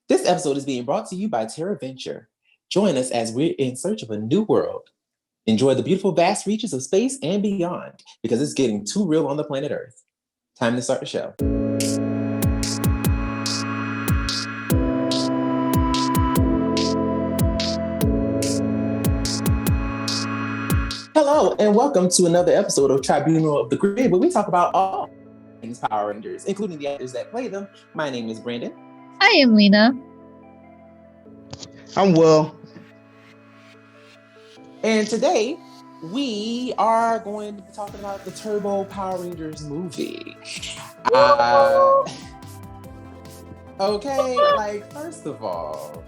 This episode is being brought to you by Terra Venture. Join us as we're in search of a new world. Enjoy the beautiful vast reaches of space and beyond, because it's getting too real on the planet Earth. Time to start the show. Hello, and welcome to another episode of Tribunal of the Grid, where we talk about all things Power Rangers, including the actors that play them. My name is Brandon. I am Lena. I'm Will. And today, we are going to be talking about the Turbo Power Rangers movie. First of all,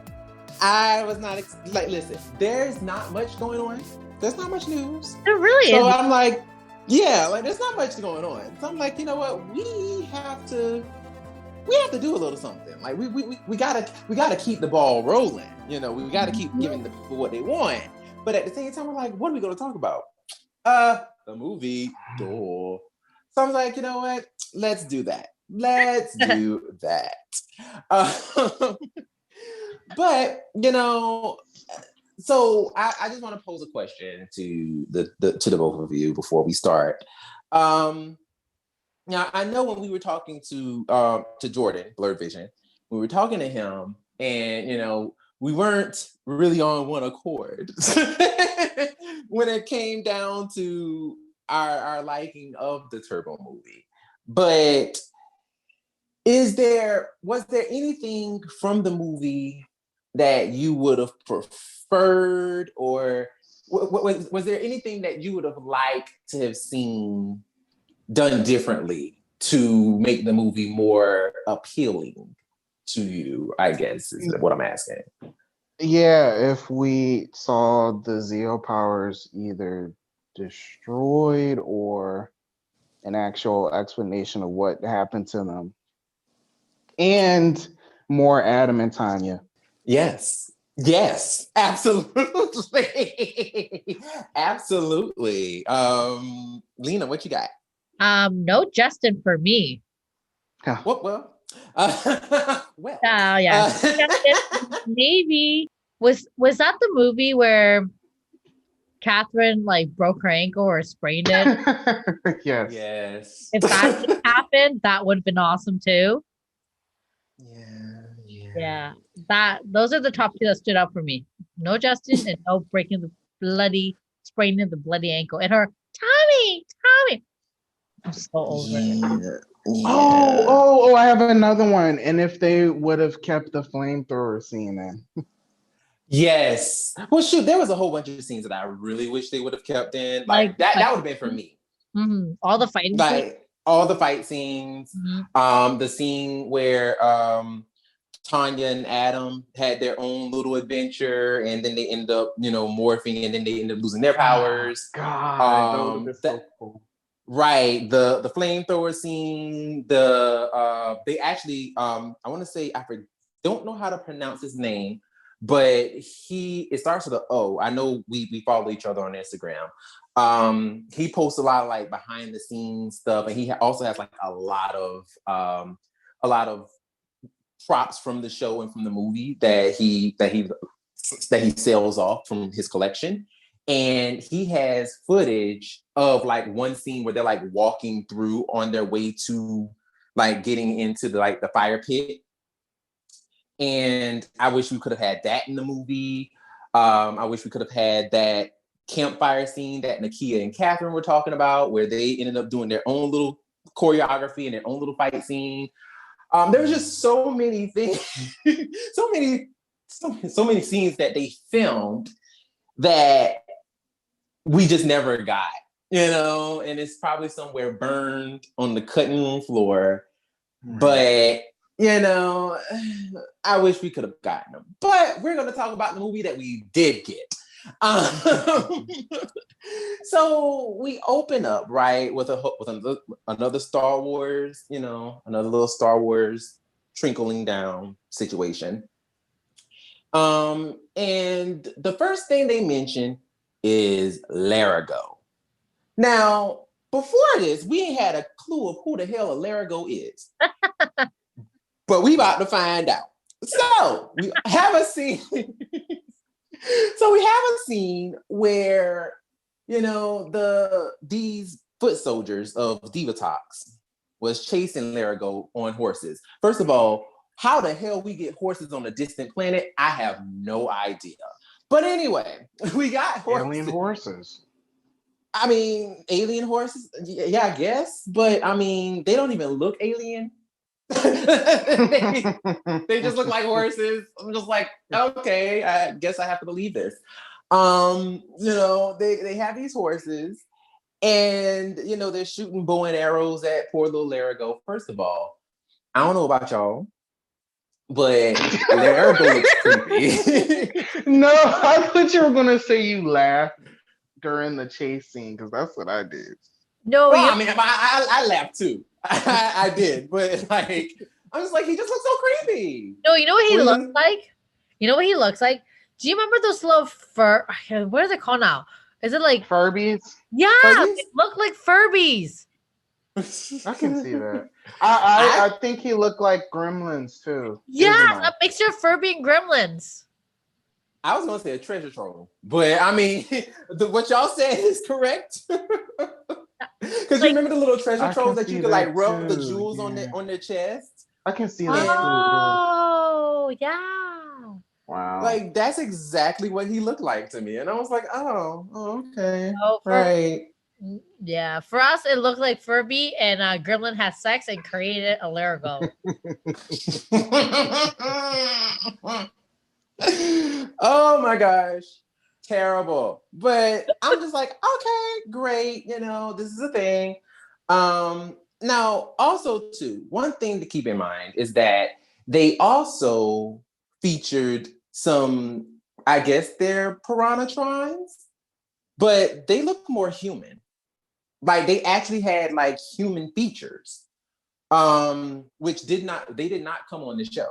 I was not, listen, there's not much going on. There's not much news. There really is. So I'm like, there's not much going on. So I'm like, you know what? We have to do a little something. Like we gotta keep the ball rolling. You know, we gotta keep giving the people what they want. But at the same time, we're like, what are we gonna talk about? The movie. Duh. So I'm like, you know what? Let's do that. But so I just want to pose a question to the both of you before we start. Now I know when we were talking to Jordan, Blurred Vision, we were talking to him, and we weren't really on one accord when it came down to our liking of the Turbo movie. But was there anything from the movie that you would have preferred, or was there anything that you would have liked to have seen done differently to make the movie more appealing to you, I guess, is what I'm asking. Yeah, if we saw the Zeo powers either destroyed or an actual explanation of what happened to them. And more Adam and Tanya. Yes, absolutely. Absolutely. Lena, what you got? No Justin for me. Well. Justin, maybe. Was that the movie where Catherine broke her ankle or sprained it? Yes. If that could happen, that would have been awesome too. Yeah. Those are the top two that stood out for me. No Justin and no spraining the bloody ankle. And her Tommy. I'm so over it. Yeah. Oh, I have another one. And if they would have kept the flamethrower scene in. Yes. Well, shoot, there was a whole bunch of scenes that I really wish they would have kept in. That would have been for me. Mm-hmm. All the fighting scenes. All the fight scenes. Mm-hmm. The scene where Tanya and Adam had their own little adventure, and then they end up, morphing, and then they end up losing their powers. God, that so cool. Right, the flamethrower scene. They actually, I want to say, don't know how to pronounce his name, but it starts with an O. I know we follow each other on Instagram. He posts a lot of behind the scenes stuff, and he also has a lot of props from the show and from the movie that he sells off from his collection. And he has footage of one scene where they're walking through on their way to getting into the fire pit. And I wish we could have had that in the movie. I wish we could have had that campfire scene that Nakia and Catherine were talking about, where they ended up doing their own little choreography and their own little fight scene. There was just so many things, so many scenes that they filmed that we just never got, and it's probably somewhere burned on the cutting room floor. But, I wish we could have gotten them. But we're going to talk about the movie that we did get. So we open up, right, with another Star Wars, another little Star Wars trickling down situation. And the first thing they mention is Larago. Now, before this, we ain't had a clue of who the hell a Larago is. But we about to find out. So we have a scene. So we have a scene where, you know, these foot soldiers of Divatox was chasing Larigo on horses. First of all, how the hell we get horses on a distant planet, I have no idea. But anyway, we got horses. Alien horses. I mean, alien horses, yeah, I guess. But I mean, they don't even look alien. they just look like horses. I'm just like, okay, I guess I have to believe this. You know, they have these horses, and you know, they're shooting bow and arrows at poor little Larigo. First of all, I don't know about y'all, but Larigo looks creepy. No, I thought you were gonna say you laughed during the chase scene, because that's what I did. No, Well, I mean, I laughed too. I did, but like, I'm just like, he just looks so creepy. no, you know what he What do you looks mean? like? You know what he looks like? Do you remember those little fur? What are they called now? Is it like Furbies? yeah? Furbies? They look like Furbies. I can see that. I think he looked like Gremlins too. Yes, Isn't a mixture of Furby and Gremlins. I was gonna say a treasure trove, but I mean, what y'all said is correct. Because you Like- remember the little treasure I troves can that you see could like that rub the too, jewels on yeah. their chest. I can see that too. Oh, yeah. Wow. Like that's exactly what he looked like to me, and I was like, oh okay, Oh, right. Yeah, for us, it looked like Furby and Gremlin had sex and created a Larigo. Oh my gosh, terrible. But I'm just like, okay, great, you know, this is a thing. Now also too, one thing to keep in mind is that they also featured some, I guess they're piranhatrons, but they look more human. Like they actually had like human features, which they did not come on the show.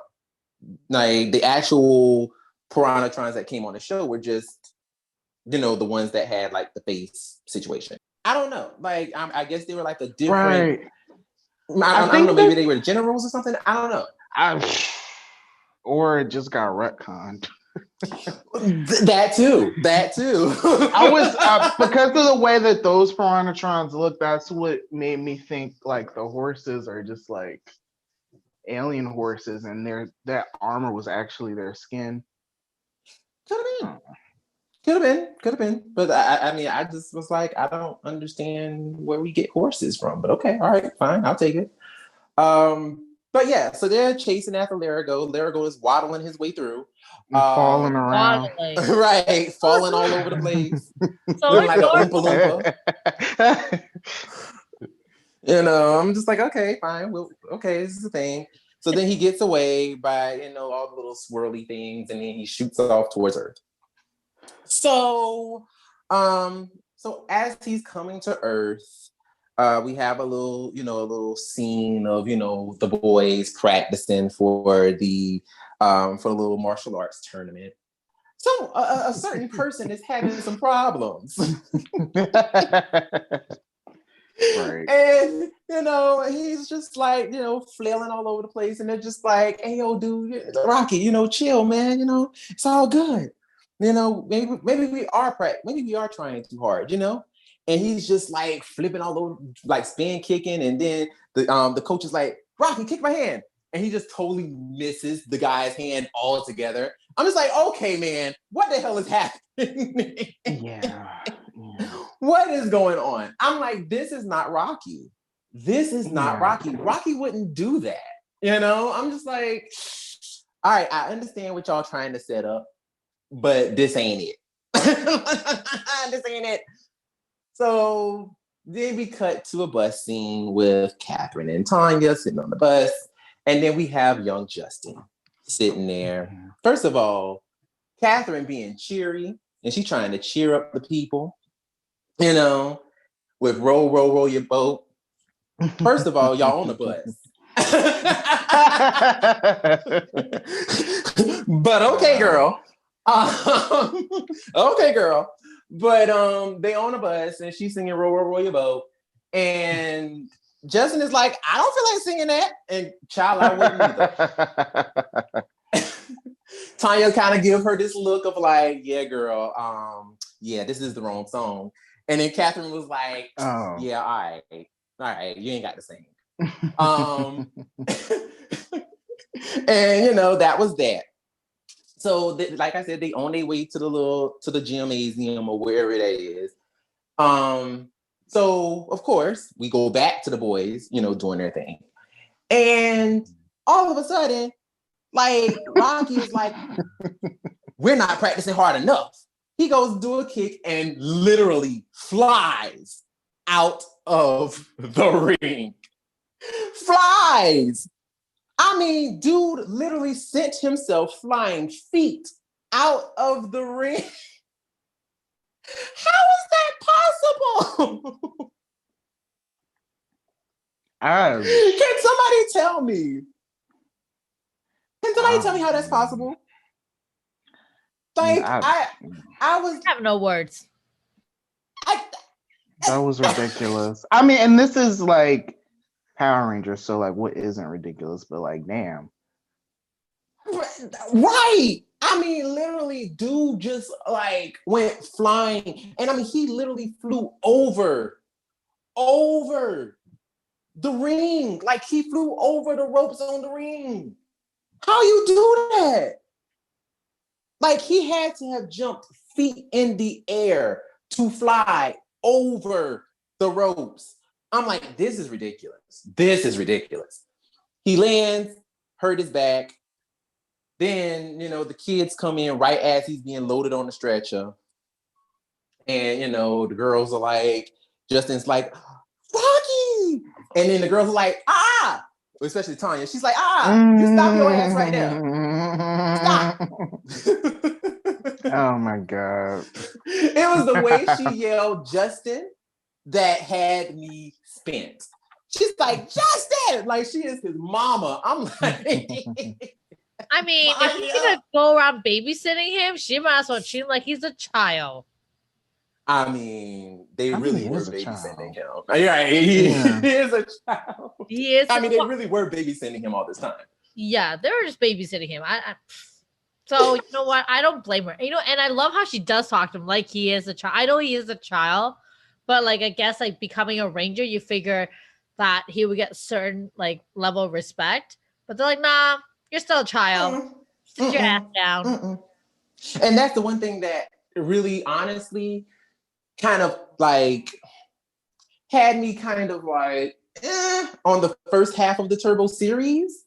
Like the actual piranhatrons that came on the show were just, you know, the ones that had like the face situation. I don't know. Like I guess they were like a different. Right. I don't know. Maybe they were generals or something. I don't know. Or it just got retconned. That too. I was because of the way that those piranhatrons look. That's what made me think like the horses are just like alien horses, and that armor was actually their skin. Could have been. But I mean, I just was like, I don't understand where we get horses from. But okay, all right, fine, I'll take it. But yeah, so they're chasing after Larigo. Larigo is waddling his way through. Falling around. Right, falling all over the place. So Looking like an adorable. Oompa Loompa. You know, I'm just like, okay, fine. Well, okay, this is the thing. So then he gets away by, you know, all the little swirly things, and then he shoots off towards Earth. So, so as he's coming to Earth, we have a little scene of, you know, the boys practicing for the little martial arts tournament. So a certain person is having some problems. Right. And, you know, he's just like, you know, flailing all over the place. And they're just like, hey, yo, dude, Rocky, you know, chill, man. You know, it's all good. You know, maybe we are trying too hard, you know? And he's just like flipping all over, like spin kicking. And then the coach is like, Rocky, kick my hand. And he just totally misses the guy's hand altogether. I'm just like, okay, man, what the hell is happening? Yeah. What is going on? I'm like, this is not Rocky. This is not Rocky. Rocky wouldn't do that. You know, I'm just like, all right, I understand what y'all trying to set up, but this ain't it. This ain't it. So then we cut to a bus scene with Catherine and Tanya sitting on the bus. And then we have young Justin sitting there. First of all, Catherine being cheery, and she's trying to cheer up the people, you know, with roll, roll, roll your boat. First of all, y'all on the bus. But okay, girl. Okay, girl. But they on a bus and she's singing roll, roll, roll your boat. And Justin is like, I don't feel like singing that. And child, I wouldn't either. Tanya kind of give her this look of like, yeah, girl, yeah, this is the wrong song. And then Catherine was like, yeah, all right, you ain't got to sing. And you know, that was that. So like I said, they on their way to the gymnasium or wherever it is. So of course we go back to the boys, you know, doing their thing. And all of a sudden, like Rocky is like, we're not practicing hard enough. He goes to do a kick and literally flies out of the ring. Flies. I mean, dude literally sent himself flying feet out of the ring. How is that possible? Can somebody tell me? Can somebody tell me how that's possible? Like, I was... I have no words. That was ridiculous. I mean, and this is like Power Rangers, so like what isn't ridiculous, but like damn. Right. I mean, literally, dude just like went flying. And I mean, he literally flew over the ring. Like he flew over the ropes on the ring. How you do that? Like he had to have jumped feet in the air to fly over the ropes. I'm like, this is ridiculous. This is ridiculous. He lands, hurt his back. Then, you know, the kids come in right as he's being loaded on the stretcher. And, you know, the girls are like, Justin's like, Rocky! And then the girls are like, ah! Especially Tanya. She's like, ah! You stop your ass right there. Stop! Oh my God. It was the way she yelled Justin that had me spent. She's like, Justin! Like she is his mama. I'm like... I mean, if she's gonna go around babysitting him, she might as well treat him like he's a child. I mean, they really were babysitting him. Yeah, he is a child. He is. I mean, they really were babysitting him all this time. Yeah, they were just babysitting him. So you know what? I don't blame her. You know, and I love how she does talk to him like he is a child. I know he is a child, but like I guess like becoming a ranger, you figure that he would get certain like level of respect. But they're like, nah. You're still a child. Sit your ass down. And that's the one thing that really, honestly, kind of like had me kind of like on the first half of the Turbo series.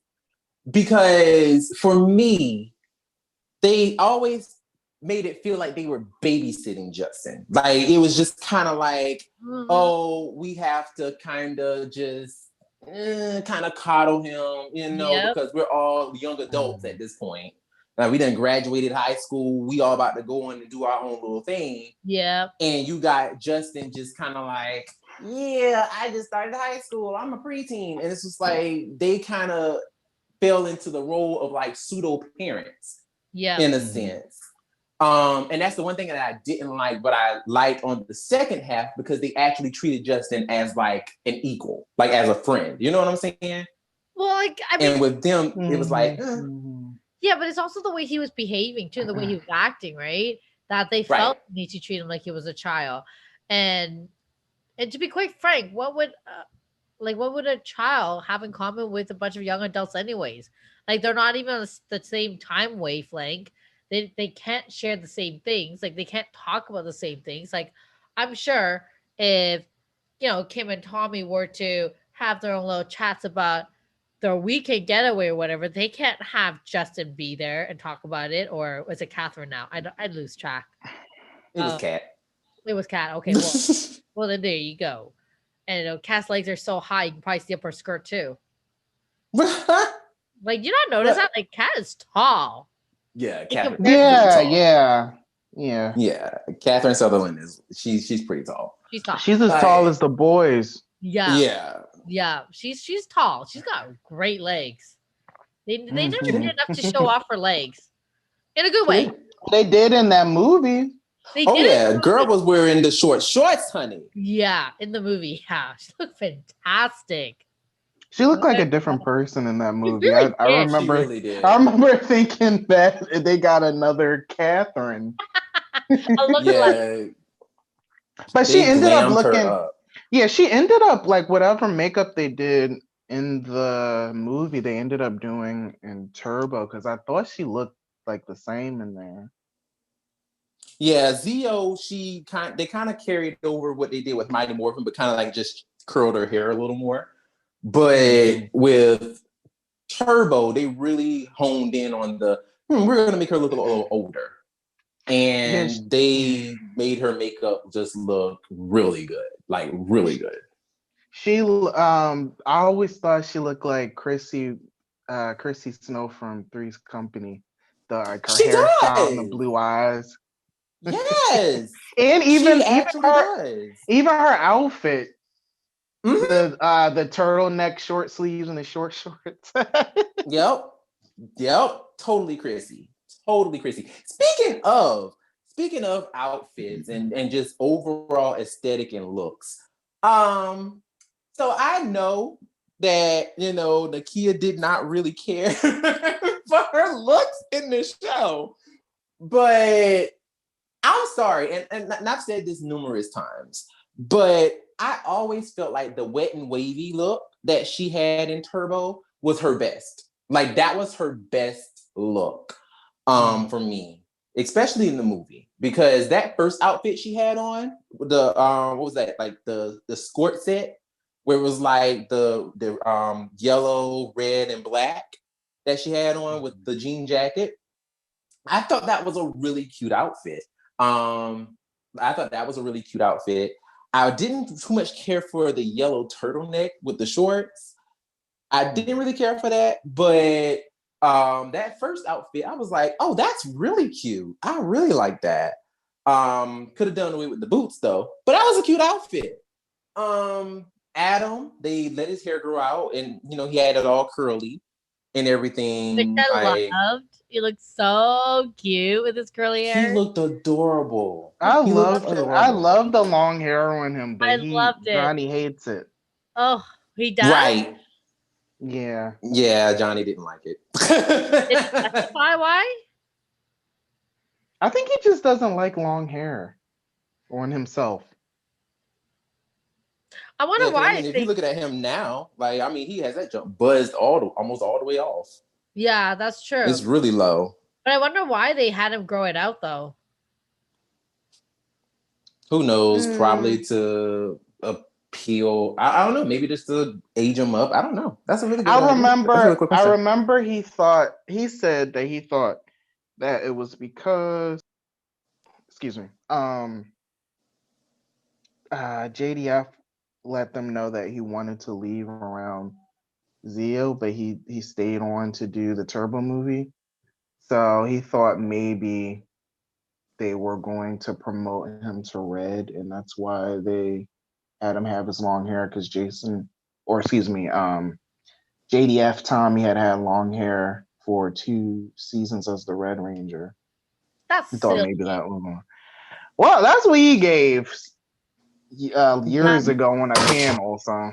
Because for me, they always made it feel like they were babysitting Justin. Like it was just kind of like, oh, we have to kind of just kind of coddle him, you know, because we're all young adults at this point. Like we done graduated high school. We all about to go on and do our own little thing. Yeah. And you got Justin just kind of like, yeah, I just started high school. I'm a preteen. And it's just like, they kind of fell into the role of like pseudo parents. Yeah. In a sense. And that's the one thing that I didn't like, but I liked on the second half because they actually treated Justin as like an equal, like as a friend. You know what I'm saying? Well, like I mean, and with them, it was like, yeah, but it's also the way he was behaving too, the way he was acting, right? That they felt the need to treat him like he was a child. And to be quite frank, what would a child have in common with a bunch of young adults, anyways? Like they're not even on the same time wavelength. They can't share the same things. Like they can't talk about the same things. Like I'm sure if, you know, Kim and Tommy were to have their own little chats about their weekend getaway or whatever, they can't have Justin be there and talk about it. Or was it Catherine now? I'd lose track. It was Kat. It was Kat. Okay, well then there you go. And you know, Kat's legs are so high, you can probably see up her skirt too. Like, you not notice that? Like, Kat is tall. Yeah, Catherine. Yeah. Catherine Sutherland she's pretty tall. She's tall. She's as tall as the boys. Yeah. She's tall. She's got great legs. They never did enough to show off her legs in a good way. They did in that movie. Girl was wearing the short shorts, honey. Yeah, in the movie. Yeah, she looked fantastic. She looked like a Good. different person in that She movie. really I did. She remember really did. I remember thinking that they got another Catherine. A look-alike. Yeah, But she they ended up glammed her looking, up. yeah, she ended up like whatever makeup they did in the movie, they ended up doing in Turbo because I thought she looked like the same in there. Yeah, Zio, they kind of carried over what they did with Mighty Morphin, but kind of like just curled her hair a little more. But with Turbo, they really honed in on we're gonna make her look a little older. Yes. And they made her makeup just look really good. Like really good. She I always thought she looked like Chrissy Snow from Three's Company. The like her She hairstyle and the does. blue eyes. Yes. And She actually does. even her outfit, Mhm. the turtleneck short sleeves and the short shorts. Yep. Yep. Totally Chrissy. Totally Chrissy. Speaking of outfits and just overall aesthetic and looks. So I know that, Nakia did not really care for her looks in this show. But I'm sorry, and I've said this numerous times, but I always felt like the wet and wavy look that she had in Turbo was her best. Like that was her best look for me, especially in the movie. Because that first outfit she had on, the what was that? Like the skirt set where it was like the yellow, red, and black that she had on with the jean jacket. I thought that was a really cute outfit. I thought that was a really cute outfit. I didn't too much care for the yellow turtleneck with the shorts. I didn't really care for that, but that first outfit, I was like, oh, that's really cute. I really like that. Could have done away with the boots though, but that was a cute outfit. Adam, they let his hair grow out, and he had it all curly and Which everything. I loved. He looked so cute with his curly He hair. looked adorable. I He looked loved it. I adorable. love the long hair on him, but I loved it. Johnny hates it. Oh, he does? Right. Yeah. Yeah, Johnny didn't like Did he it. specify why? I think he just doesn't like long hair on himself. I Yeah, wonder because why if you're they. looking at him now, he has that jump buzzed almost all the way off. Yeah, that's true. It's really low. But I wonder why they had him grow it out though. Who knows? Mm, Probably to appeal. I don't know. Maybe just to age him up. I don't know. That's a really good I idea. That's a really remember quick I question. remember he said that he thought that it was because, excuse me, JDF let them know that he wanted to leave around Zio, but he stayed on to do the Turbo movie. So he thought maybe they were going to promote him to Red, and that's why they had him have his long hair because JDF Tommy had long hair for 2 seasons as the Red Ranger. That's He thought silly. maybe that was one. Well, that's what he gave years That, ago on a panel. So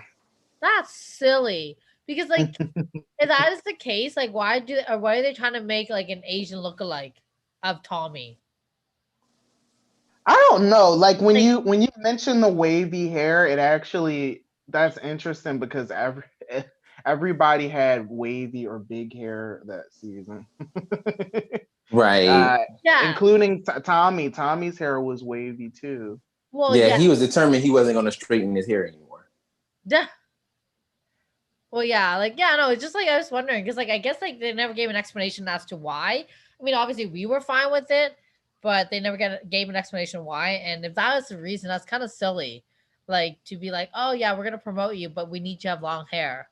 that's silly. Because like if that is the case, like why are they trying to make like an Asian lookalike of Tommy? I don't know. Like when Like you mention the wavy hair, it actually that's interesting because everybody had wavy or big hair that season. Right. uh, yeah. including Tommy. Tommy's hair was wavy too. Well, Yeah, yeah. he was determined he wasn't going to straighten his hair anymore. Duh. Well, yeah, like yeah, no, it's just like I was wondering because like I guess like they never gave an explanation as to why. I mean, obviously we were fine with it, but they never gave an explanation why. And if that was the reason, that's kind of silly. Like to be like, oh yeah, we're gonna promote you, but we need you to have long hair.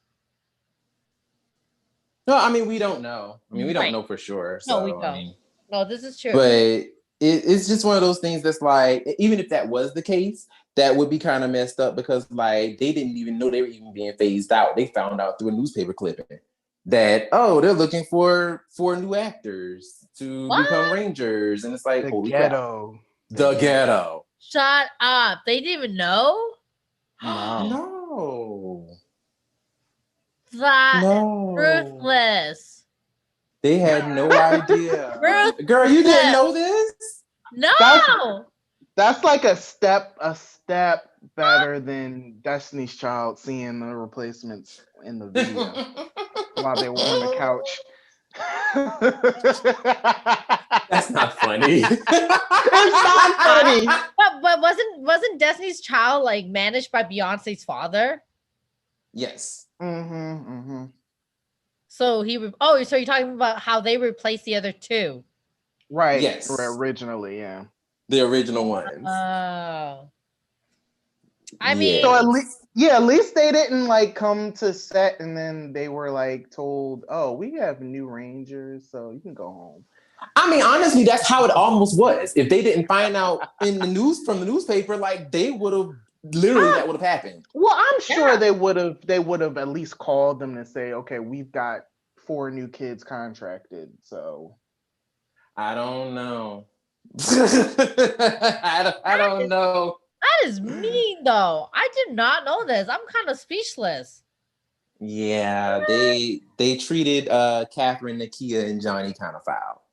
No, I mean we don't know. I mean we don't Right? know for sure. No, we So I don't. mean, No, this is true. but it's just one of those things that's like, even if that was the case, that would be kind of messed up because like they didn't even know they were even being phased out. They found out through a newspaper clipping that they're looking for new actors to become What? Rangers, and it's like The holy crap, ghetto. the ghetto. Shut up! They didn't even know. No. No. That is No. ruthless. They had no idea. Ruthless. Girl, you didn't know this? No. That's like a step better than Destiny's Child seeing the replacements in the video while they were on the couch. That's not funny. It's not funny. But wasn't Destiny's Child like managed by Beyonce's father? Yes. So so you're talking about how they replaced the other two? Right. Yes. Originally, yeah. The original ones. Oh. I mean, So at least they didn't like come to set and then they were like told, "Oh, we have new Rangers, so you can go home." I mean, honestly, that's how it almost was. If they didn't find out in the news from the newspaper, like they would have literally that would have happened. Well, I'm sure they would have at least called them to say, "Okay, we've got 4 new kids contracted." So I don't know. I don't know. that is mean though. I did not know this. I'm kind of speechless. Yeah, they treated Catherine, Nakia, and Johnny kind of foul.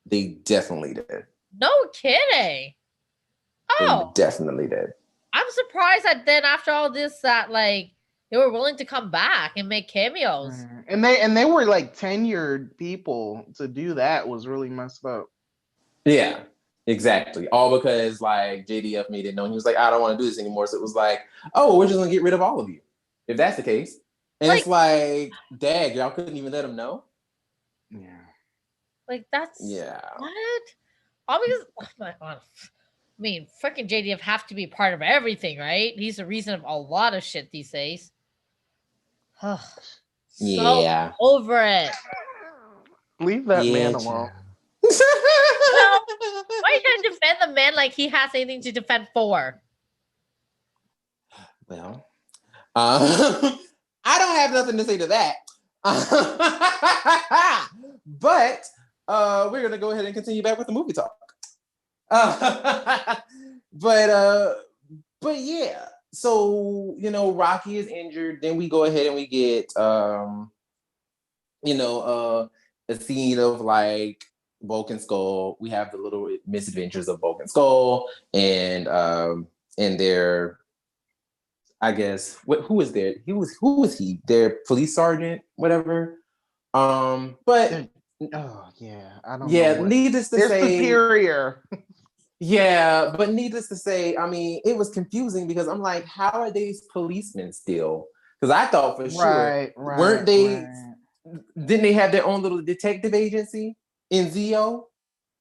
They definitely did. No kidding. Oh, They definitely did. I'm surprised that then after all this that like they were willing to come back and make cameos. and they were like tenured people. To do that was really messed up. Yeah, exactly. All because like JDF made it known. He was like, I don't want to do this anymore. So it was like, oh, we're just gonna get rid of all of you. If that's the case. And it's like, dag, y'all couldn't even let him know. Yeah. Like that's what? All because I mean, freaking JDF have to be part of everything, right? He's the reason of a lot of shit these days. Yeah. Over it. Leave that man alone. Well, why you gonna defend the man like he has anything to defend for? Well, I don't have nothing to say to that. But we're gonna go ahead and continue back with the movie talk. But yeah. So Rocky is injured. Then we go ahead and we get a scene of like Bulk and Skull. We have the little misadventures of Bulk and Skull, and their, I guess, who was there? Who was he? Their police sergeant, whatever. But oh yeah, I don't know. Yeah, needless to say, superior. Yeah, but needless to say, I mean, it was confusing because I'm like, how are these policemen still? Because I thought for sure, weren't they? Didn't they have their own little detective agency in Zio?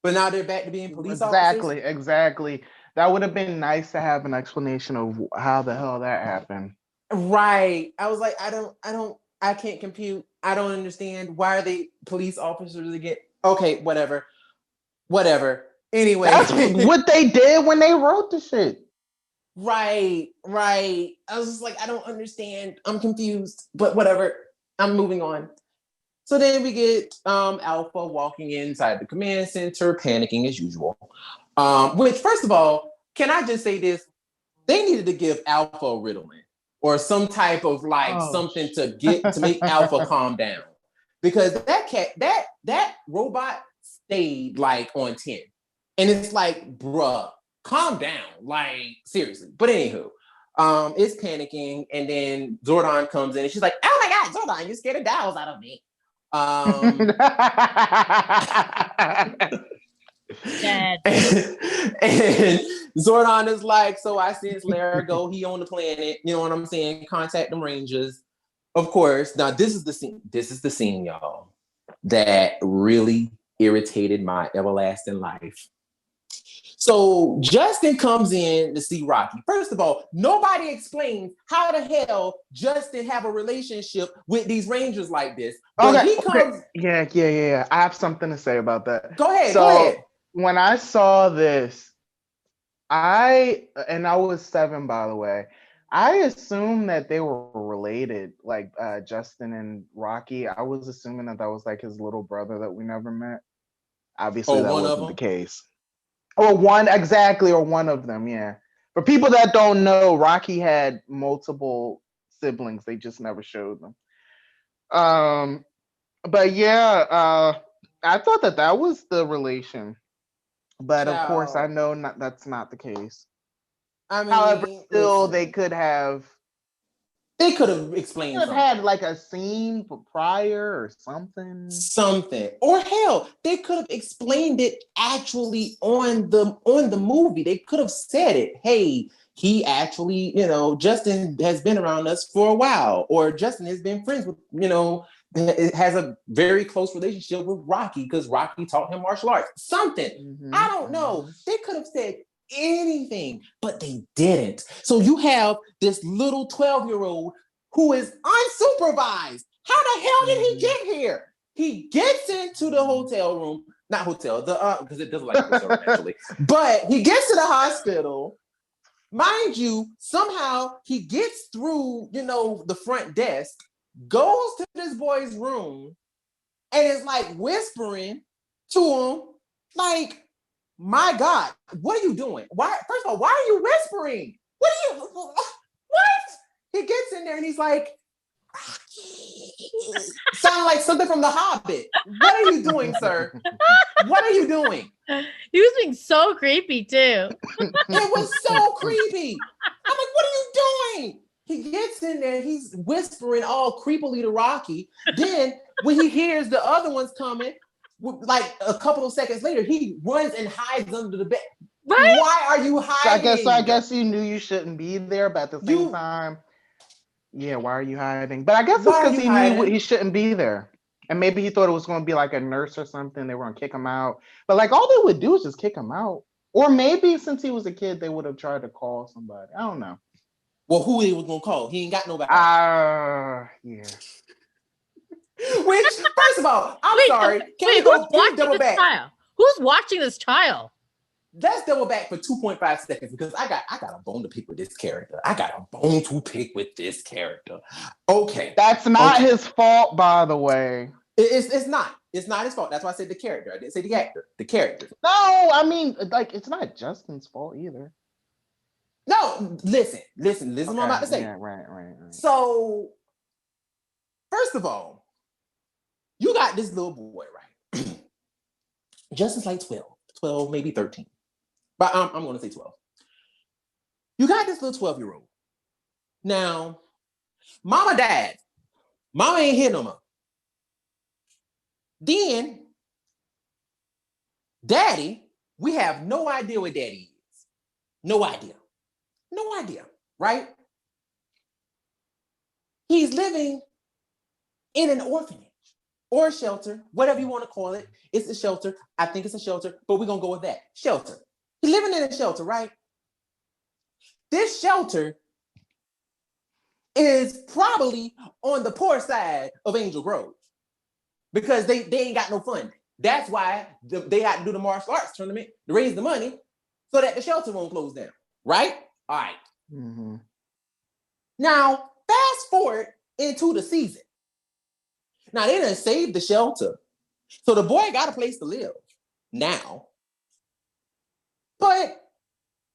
But now they're back to being police officers. Exactly. That would have been nice to have an explanation of how the hell that happened. Right. I was like, I can't compute. I don't understand. Why are they police officers again? Okay, whatever. Anyway. That's what they did when they wrote the shit. Right. I was just like, I don't understand. I'm confused, but whatever. I'm moving on. So then we get Alpha walking inside the command center, panicking as usual. Which, first of all, can I just say this? They needed to give Alpha a Ritalin or some type of something to make Alpha calm down, because that robot stayed like on 10, and it's like, bruh, calm down, like seriously. But anywho, it's panicking, and then Zordon comes in, and she's like, "Oh my God, Zordon, you scared the dowels out of me." And Zordon is like, so I sense Largo, he on the planet, you know what I'm saying? Contact them Rangers. Of course. Now this is the scene, y'all, that really irritated my everlasting life. So Justin comes in to see Rocky. First of all, nobody explains how the hell Justin have a relationship with these Rangers like this. Okay. Yeah. I have something to say about that. Go ahead. When I saw this, I was 7, by the way. I assumed that they were related, like Justin and Rocky. I was assuming that was like his little brother that we never met. Obviously, that wasn't the case. Or one of them, yeah. For people that don't know, Rocky had multiple siblings. They just never showed them. But yeah, I thought that was the relation, but of course I Child. know that's not the case. I However, mean, still listen. they They could have could explained have something. had like a scene prior or something. Something. Or hell, they could have explained it actually on the movie. They could have said it. Hey, he actually, Justin has been around us for a while, or Justin has been friends with, has a very close relationship with Rocky because Rocky taught him martial arts. Something. I don't know. They could have said anything, but they didn't. So you have this little 12-year-old who is unsupervised. How the hell did he get here? He gets into the hotel room, not hotel, because it doesn't like hotel room actually, but he gets to the hospital. Mind you, somehow he gets through, the front desk, goes to this boy's room, and is like whispering to him, like, my God, what are you doing? Why? First of all, why are you whispering? What? He gets in there and he's like, sound like something from The Hobbit. What are you doing, sir? What are you doing? He was being so creepy too. It was so creepy. I'm like, what are you doing? He gets in there, he's whispering all creepily to Rocky. Then when he hears the other ones coming, like a couple of seconds later, he runs and hides under the bed. Right? Why are you hiding? I guess you knew you shouldn't be there, but at the same time, yeah, why are you hiding? But I guess it's because he knew he shouldn't be there. And maybe he thought it was going to be like a nurse or something. They were going to kick him out. But like all they would do is just kick him out. Or maybe since he was a kid, they would have tried to call somebody. I don't know. Well, who he was going to call? He ain't got nobody. Yeah. Which, first of all, sorry. Can we double back? Trial? Who's watching this trial? Let's double back for 2.5 seconds because I got a bone to pick with this character. Okay. That's not his fault, by the way. It's not. It's not his fault. That's why I said the character. I didn't say the actor. The character. No, I mean, like, it's not Justin's fault either. No, listen what I'm about to say. Yeah, right. So, first of all, you got this little boy, right? Justin's like 12, maybe 13. But I'm going to say 12. You got this little 12-year-old. Now, mama died. Mama ain't here no more. Then, daddy, we have no idea what daddy is. No idea, right? He's living in an orphanage or a shelter, whatever you want to call it. It's a shelter. I think it's a shelter, but we're going to go with that. Shelter. He's living in a shelter, right? This shelter is probably on the poor side of Angel Grove because they ain't got no funding. That's why they had to do the martial arts tournament to raise the money so that the shelter won't close down, right? All right. Mm-hmm. Now, fast forward into the season. Now, they done saved the shelter. So the boy got a place to live now. But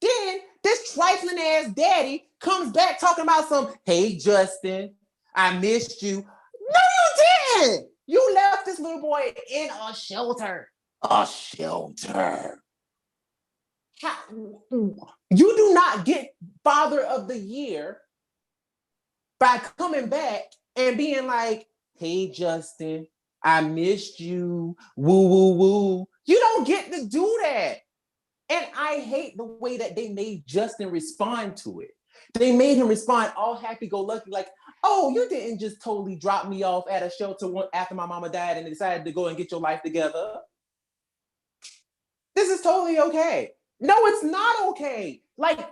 then this trifling ass daddy comes back talking about some, hey, Justin, I missed you. No, you didn't. You left this little boy in a shelter. A shelter. You do not get Father of the Year by coming back and being like, hey, Justin, I missed you. Woo, woo, woo. You don't get to do that. And I hate the way that they made Justin respond to it. They made him respond all happy-go-lucky, like, oh, you didn't just totally drop me off at a shelter after my mama died and decided to go and get your life together. This is totally okay. No, it's not okay. Like,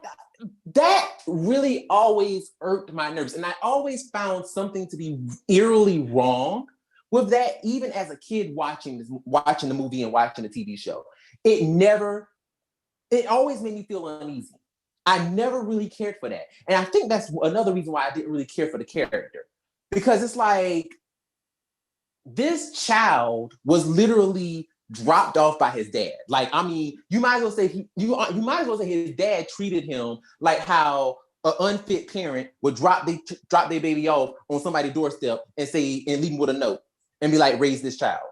that really always irked my nerves. And I always found something to be eerily wrong with that, even as a kid watching the movie and watching the TV show. It always made me feel uneasy. I never really cared for that. And I think that's another reason why I didn't really care for the character. Because it's like, this child was literally dropped off by his dad. Like, I mean, you might as well say his dad treated him like how an unfit parent would drop their baby off on somebody's doorstep and leave them with a note and be like, raise this child.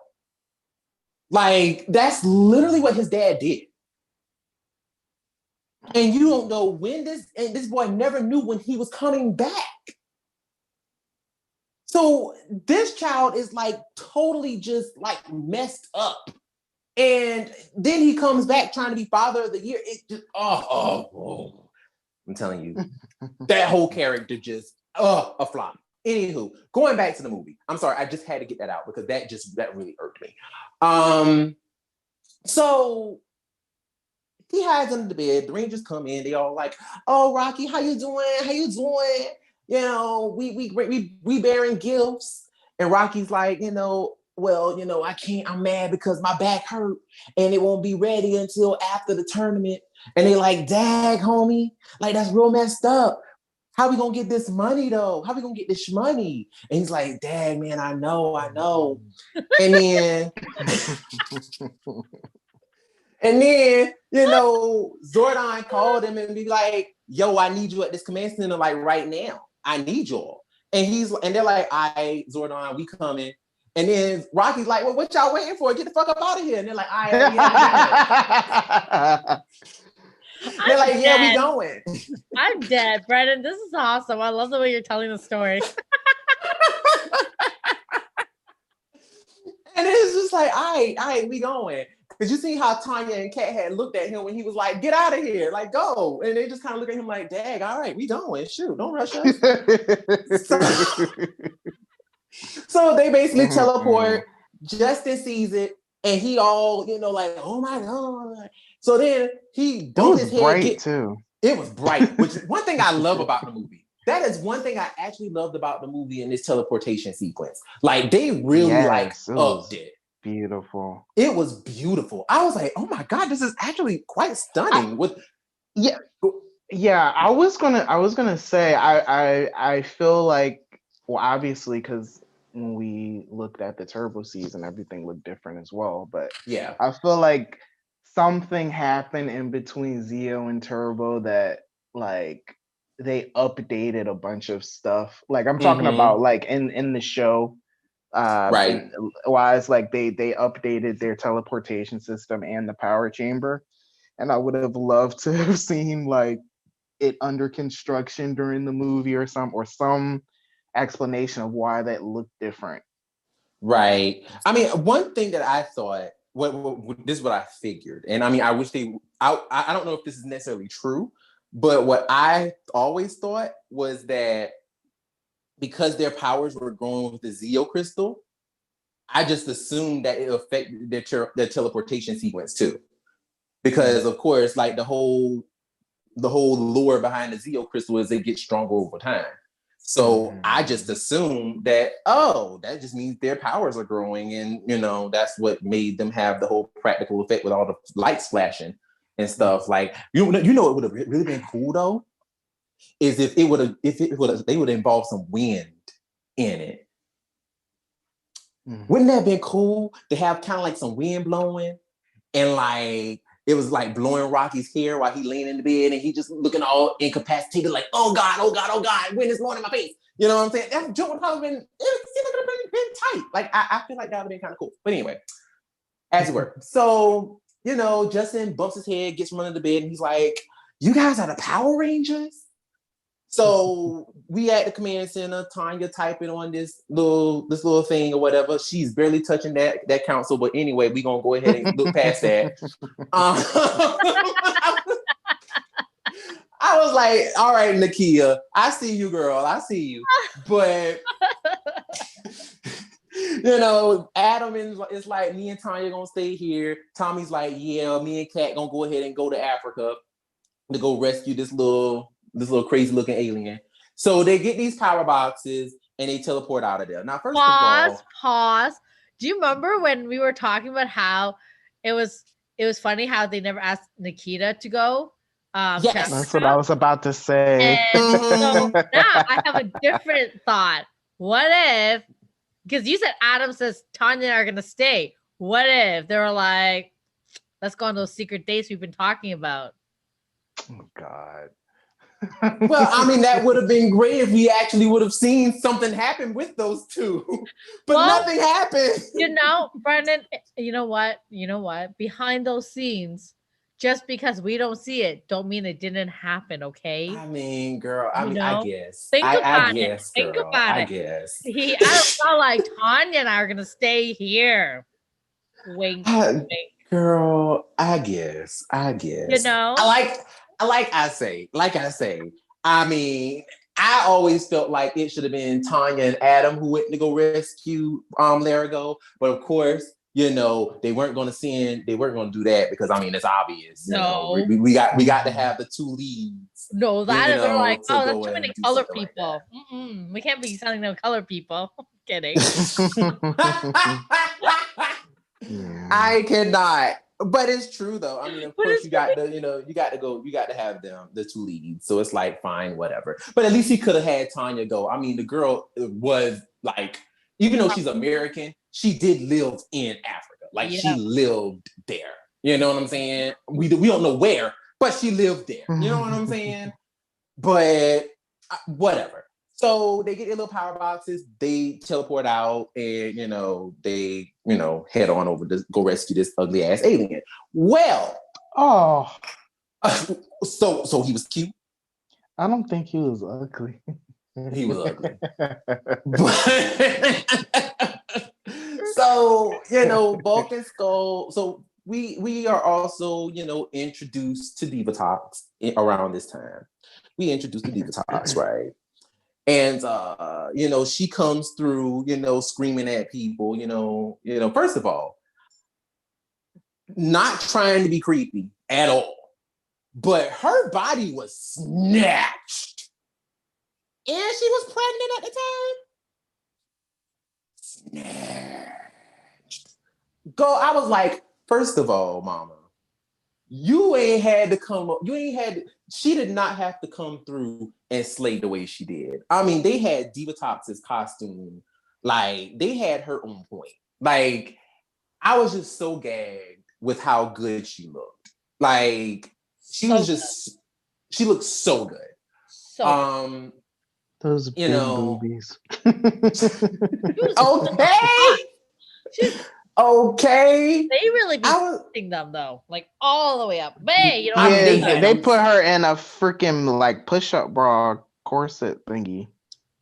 Like, that's literally what his dad did. And you don't know when this boy never knew when he was coming back. So this child is like totally just like messed up. And then he comes back trying to be father of the year. It just, I'm telling you, that whole character just, a flop. Anywho, going back to the movie. I'm sorry, I just had to get that out because that really irked me. So he hides under the bed. The Rangers come in. They all like, "Oh, Rocky, how you doing? How you doing? You know, we bearing gifts." And Rocky's like, well, I can't. I'm mad because my back hurt and it won't be ready until after the tournament. And they like, "Dag, homie, like that's real messed up. How we gonna get this money though? How we gonna get this money?" And he's like, "Dag, man, I know." And then And then, Zordon called him and be like, "Yo, I need you at this command center like right now. I need y'all." And they're like, "All right, Zordon, we coming." And then Rocky's like, "Well, what y'all waiting for? Get the fuck up out of here." And they're like, "All right, yeah, they're like, "Yeah, we going." I'm dead, Brennan. This is awesome. I love the way you're telling the story. And it's just like, all right, we going. Because you see how Tanya and Kat had looked at him when he was like, "Get out of here, like go." And they just kind of look at him like, "Dag, all right, we going. Shoot, don't rush us." So they basically teleport. Justin sees it, and he all, like, "Oh my God." So then he bumped his head. Bright too. It was bright, which is one thing I love about the movie. That is one thing I actually loved about the movie in this teleportation sequence. Like, they really upped it. Beautiful. It was beautiful. I was like, "Oh my God, this is actually quite stunning." Yeah, I was gonna say I feel like, well, obviously, because when we looked at the turbo season, everything looked different as well. But yeah, I feel like something happened in between Zeo and Turbo that, like, they updated a bunch of stuff. Like, I'm talking about like in the show. right. Wise, like they updated their teleportation system and the power chamber, and I would have loved to have seen like it under construction during the movie or some explanation of why that looked different. Right. I mean, one thing that I thought, this is what I figured, and I mean, I wish I don't know if this is necessarily true, but what I always thought was that because their powers were growing with the Zeo crystal, I just assumed that it affected their teleportation sequence too. Because of course, like the whole lore behind the Zeo crystal is it gets stronger over time. So I just assumed that, that just means their powers are growing, and that's what made them have the whole practical effect with all the lights flashing and stuff. Like, it would have really been cool though, is if they would have involved some wind in it. Wouldn't that have been cool to have kind of like some wind blowing, and like it was like blowing Rocky's hair while he laying in the bed and he just looking all incapacitated, like, "Oh God, oh God, oh God, wind is blowing in my face." You know what I'm saying? That joke would probably been, it been tight. Like, I feel like that would have been kind of cool. But anyway, as it were. So, Justin bumps his head, gets from under the bed, and he's like, "You guys are the Power Rangers?" So we at the command center, Tanya typing on this little thing or whatever. She's barely touching that console, but anyway, we're gonna go ahead and look past that. I was like, "All right, Nakia, I see you, girl. I see you." But Adam is like, "Me and Tanya gonna stay here." Tommy's like, "Yeah, me and Kat gonna go ahead and go to Africa to go rescue this little crazy looking alien." So they get these power boxes and they teleport out of there. Now, first of all, pause. Do you remember when we were talking about how it was funny how they never asked Nikita to go? Yes, that's what I was about to say. And so now I have a different thought. What if, because you said Adam says Tanya are gonna stay. What if they were like, "Let's go on those secret dates we've been talking about"? Oh God. Well, I mean, that would have been great if we actually would have seen something happen with those two, but Well, nothing happened. Brendan, you know what? Behind those scenes, just because we don't see it, don't mean it didn't happen, okay? I mean, girl, I You mean, I know? guess. Think I about it. guess, Think girl. about I it. guess. I don't feel like Tanya and I are gonna stay here. Wink, wink. Girl, I guess. You know? Like I say, I mean, I always felt like it should have been Tanya and Adam who went to go rescue Larigo. But of course, they weren't gonna do that because I mean it's obvious. No. We got to have the two leads. No, they're like, to oh, that's go too and many do color something like people. We can't be selling no color people. Kidding. Yeah. I cannot. But it's true though. I mean, of But course it's you got to, you got to have them, the two leads. So it's like, fine, whatever. But at least he could have had Tanya go. I mean, the girl was like, even though she's American, she did live in Africa. Like she lived there. You know what I'm saying? We don't know where, but she lived there. You know what I'm saying? But whatever. So they get their little power boxes, they teleport out, and they head on over to go rescue this ugly ass alien. Well, so he was cute. I don't think he was ugly. He was ugly. So Bulk and Skull. So we are also introduced to Divatox around this time. We introduced to Divatox, right? And she comes through, screaming at people, first of all, not trying to be creepy at all, but her body was snatched. And she was pregnant at the time. Snatched. I was like, first of all, mama, she did not have to come through and slay the way she did. I mean, they had Divatox's costume, like they had her on point. Like, I was just so gagged with how good she looked. Like, she looked so good. So those big boobies. Okay. They really be putting them though, like all the way up. They put her in a freaking like push-up bra corset thingy.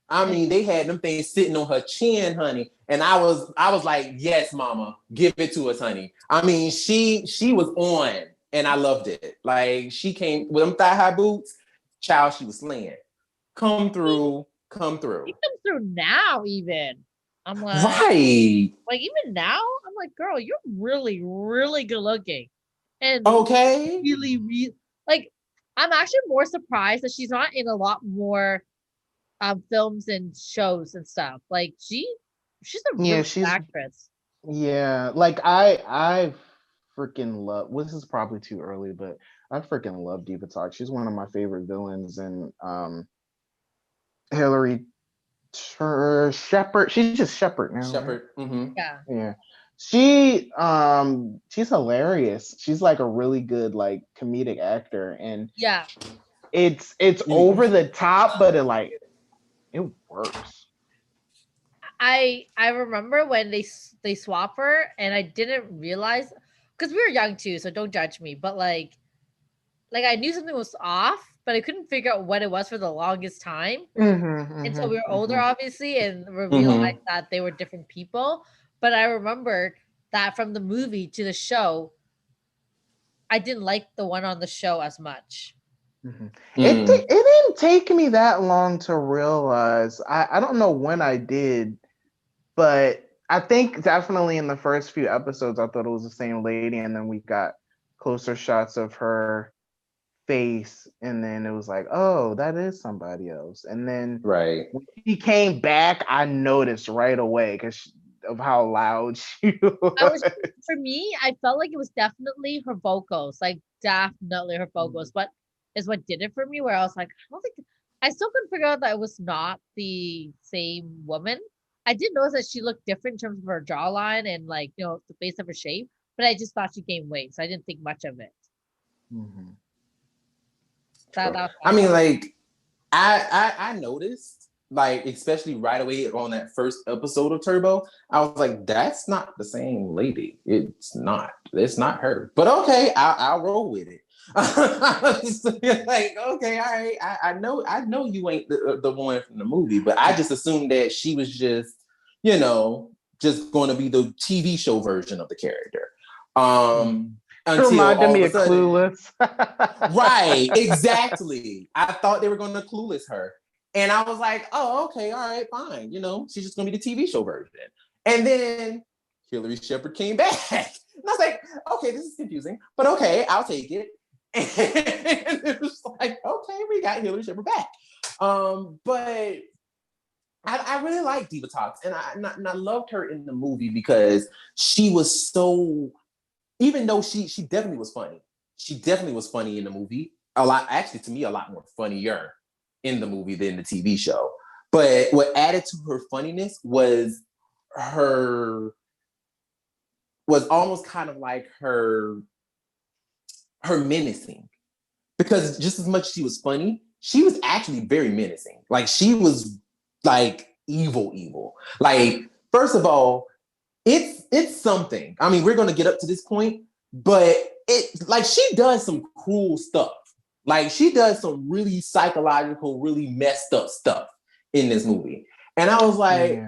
I mean, they had them things sitting on her chin, honey, and I was like, yes, mama, give it to us, honey. I mean, she was on, and I loved it. Like she came with them thigh-high boots, child. She was slaying. Come through. He comes through now, even. I'm like, right. Like even now, I'm like, girl, you're really, really good looking, and okay, really, like, I'm actually more surprised that she's not in a lot more films and shows and stuff. Like she's a really good actress. Yeah, like I freaking love. This is probably too early, but I freaking love Divatox. She's one of my favorite villains, and Hillary Shepherd. She's just Shepherd now. Shepherd. Right? Mm-hmm. Yeah. She's hilarious. She's like a really good like comedic actor, and it's over the top, but it works. I remember when they swap her, and I didn't realize, because we were young too, so don't judge me. But like I knew something was off, but I couldn't figure out what it was for the longest time. Until we were older, obviously, and we realized that they were different people. But I remembered that from the movie to the show, I didn't like the one on the show as much. It didn't take me that long to realize. I don't know when I did, but I think definitely in the first few episodes, I thought it was the same lady, and then we got closer shots of her face, and then it was like, oh, that is somebody else. And then when she came back, I noticed right away because of how loud she was. For me, I felt like it was definitely her vocals, like definitely her vocals, but is what did it for me, where I was like, I still couldn't figure out that it was not the same woman. I did notice that she looked different in terms of her jawline and like, the base of her shape, but I just thought she gained weight, so I didn't think much of it. I mean, like, I noticed, like, especially right away on that first episode of Turbo, I was like, that's not the same lady. It's not her. But okay, I'll roll with it. Like, okay, all right. I know you ain't the one from the movie, but I just assumed that she was just, just going to be the TV show version of the character. Until reminded all me of a of sudden, Clueless. right, exactly. I thought they were going to Clueless her. And I was like, oh, okay, all right, fine. She's just going to be the TV show version. And then Hillary Shepherd came back. And I was like, okay, this is confusing, but okay, I'll take it. And it was like, okay, we got Hillary Shepherd back. But I really like Diva Talks, and I loved her in the movie because she was so, even though she definitely was funny. She definitely was funny in the movie. A lot, actually, to me, a lot more funnier in the movie than the TV show. But what added to her funniness was almost kind of like her menacing. Because just as much as she was funny, she was actually very menacing. Like, she was like evil. Like, first of all, it's something. I mean, we're gonna get up to this point, but she does some cruel stuff. Like, she does some really psychological, really messed up stuff in this movie. And I was like,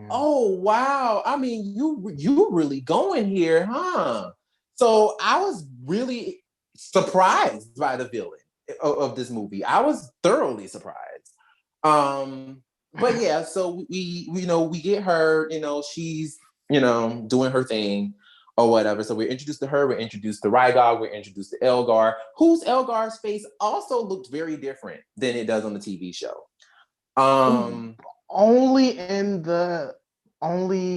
Yeah. oh wow. I mean, you really going here, huh? So I was really surprised by the villain of this movie. I was thoroughly surprised. But yeah, so we get her, she's, doing her thing or whatever. So we're introduced to her, we're introduced to Rygog, we're introduced to Elgar, whose Elgar's face also looked very different than it does on the TV show. Only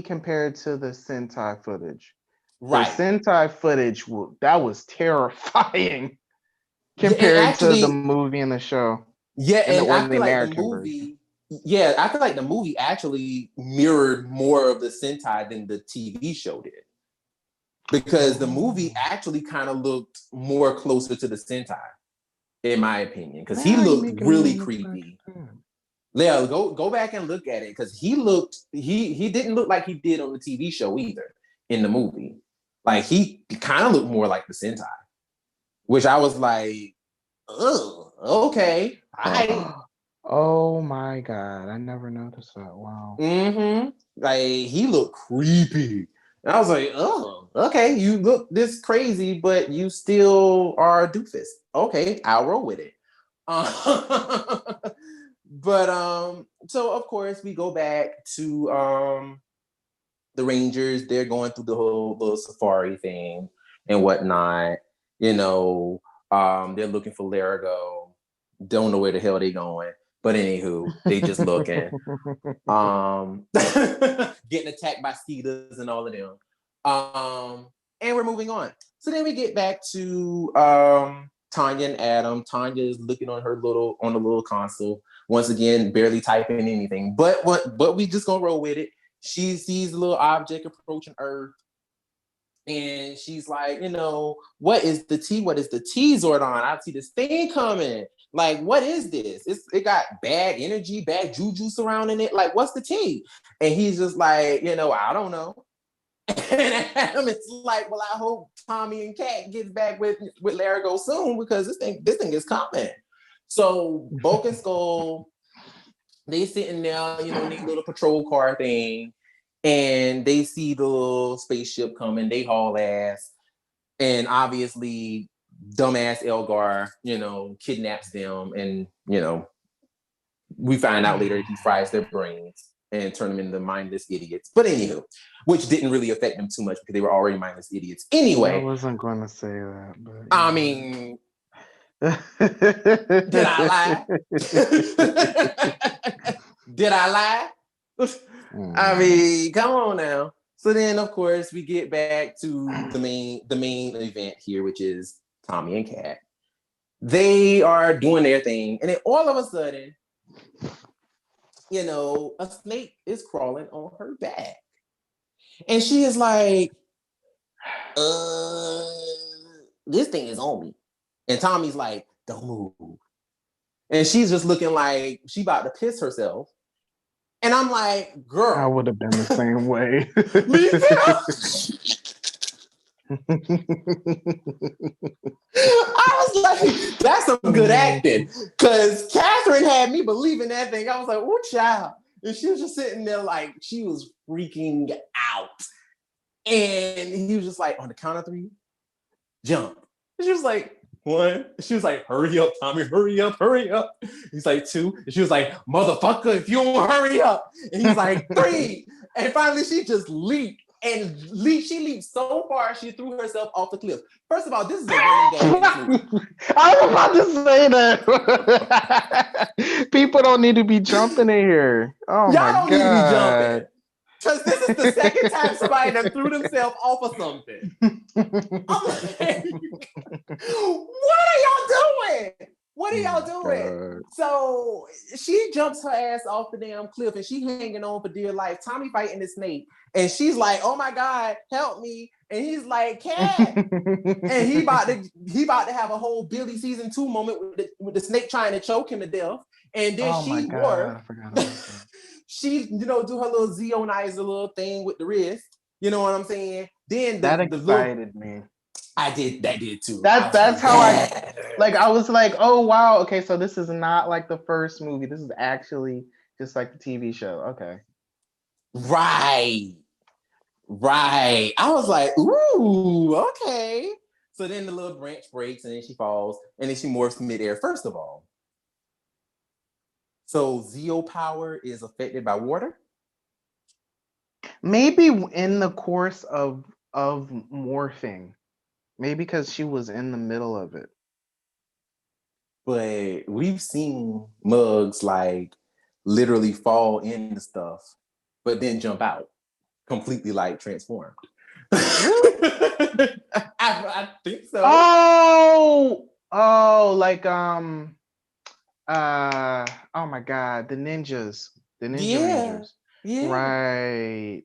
compared to the Sentai footage. Right. The Sentai footage, that was terrifying compared to the movie and the show. Yeah, and I feel like the American movie, version. yeah, I feel like the movie actually mirrored more of the Sentai than the TV show did. Because the movie actually kind of looked more closer to the Sentai, in my opinion. Because he looked really creepy. Yeah, go back and look at it, because he didn't look like he did on the TV show either in the movie. Like, he kind of looked more like the Sentai, which I was like, oh, okay. Oh my God, I never noticed that. Wow. Mm-hmm. Like, he looked creepy. And I was like, oh, okay, you look this crazy, but you still are a doofus. Okay, I'll roll with it. But so of course we go back to the Rangers. They're going through the whole little safari thing and whatnot. They're looking for Larago. Don't know where the hell they going. But anywho, they just looking. Getting attacked by Skeeters and all of them. And we're moving on. So then we get back to Tanya and Adam. Tanya is looking on the little console. Once again, barely typing anything. But we just gonna roll with it. She sees a little object approaching Earth. And she's like, what is the T? What is the T, Zordon? I see this thing coming. Like, what is this? It got bad energy, bad juju surrounding it. Like, what's the T? And he's just like, I don't know. And Adam is like, well, I hope Tommy and Kat gets back with Larago soon, because this thing is coming. So Bulk and Skull, they sitting there, in their little patrol car thing, and they see the little spaceship coming. They haul ass, and obviously dumbass Elgar, kidnaps them, and we find out later he fries their brains and turn them into mindless idiots. But anywho, which didn't really affect them too much because they were already mindless idiots anyway. I wasn't going to say that, but I mean, did I lie? Did I lie? I mean, come on now. So then, of course, we get back to the main event here, which is Tommy and Kat. They are doing their thing, and then all of a sudden, a snake is crawling on her back. And she is like, this thing is on me. And Tommy's like, don't move. and she's just looking like she about to piss herself. And I'm like, girl. I would have been the same way. Me too. I was like, that's some good acting. Because Catherine had me believing that thing. I was like, oh, child. And she was just sitting there like, she was freaking out. And he was just like, on the count of 3, jump. And she was like, 1. She was like, hurry up, Tommy, hurry up, hurry up. He's like, 2. And she was like, motherfucker, if you don't hurry up. And he's like, 3. And finally, she just leaped. And she leaped so far, she threw herself off the cliff. First of all, this is a running game. I was about to say that. People don't need to be jumping in here. Oh, y'all my don't God. need to be jumping. Because this is the second time somebody done threw themselves off of something. I'm like, what are y'all doing? What are y'all doing? God. So she jumps her ass off the damn cliff and she hanging on for dear life. Tommy fighting the snake. And she's like, oh my God, help me. And he's like, Cat. And he about to have a whole Billy season 2 moment with the snake trying to choke him to death. And then Oh my God, I forgot about that. she, do her little Zeonizer little thing with the wrist. You know what I'm saying? Then that excited me. That did too. That's how I was like, oh wow, okay, so this is not like the first movie. This is actually just like the TV show. Okay. Right. I was like, ooh, okay. So then the little branch breaks and then she falls and then she morphs midair. First of all, so Zeo power is affected by water? Maybe in the course of morphing. Maybe because she was in the middle of it. But we've seen mugs like literally fall into stuff, but then jump out, completely like transformed. I think so. Oh, like oh my God, the ninjas, the Ninja Rangers. Yeah. Right.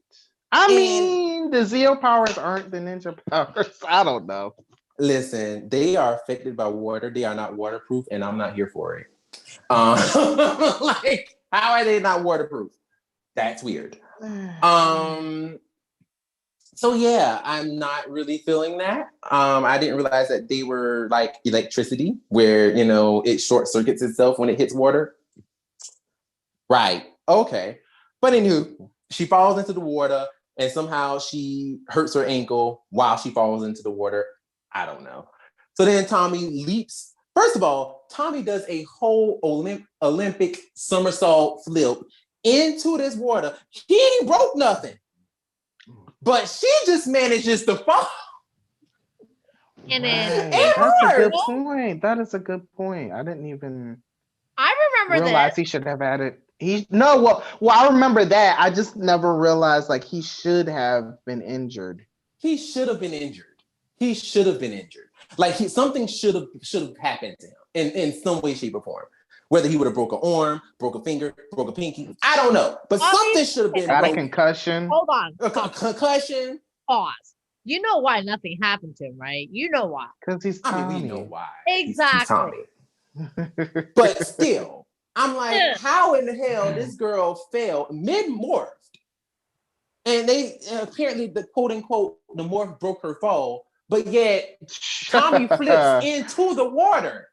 I mean, the Zeo powers aren't the ninja powers. I don't know. Listen, they are affected by water. They are not waterproof, and I'm not here for it. Like, how are they not waterproof? That's weird. So yeah, I'm not really feeling that. I didn't realize that they were like electricity, where it short circuits itself when it hits water. Right. Okay. But anywho, she falls into the water. And somehow she hurts her ankle while she falls into the water. I don't know. So then Tommy leaps. First of all, Tommy does a whole Olympic somersault flip into this water. He ain't broke nothing. But she just manages to fall. And then that's a good point. That is a good point. I didn't even realize he should have added. Well, I remember that. I just never realized like he should have been injured. He should have been injured. Like something should have happened to him in some way, shape, or form. Whether he would have broke an arm, broke a finger, broke a pinky, I don't know. But something should have been got a concussion. Hold on. A concussion. Pause. You know why nothing happened to him, right? You know why. Because he's Tommy. I mean, we know why. Exactly. He's Tommy. But still, I'm like, how in the hell this girl fell mid-morph? And they apparently the quote unquote the morph broke her fall, but yet Tommy flips into the water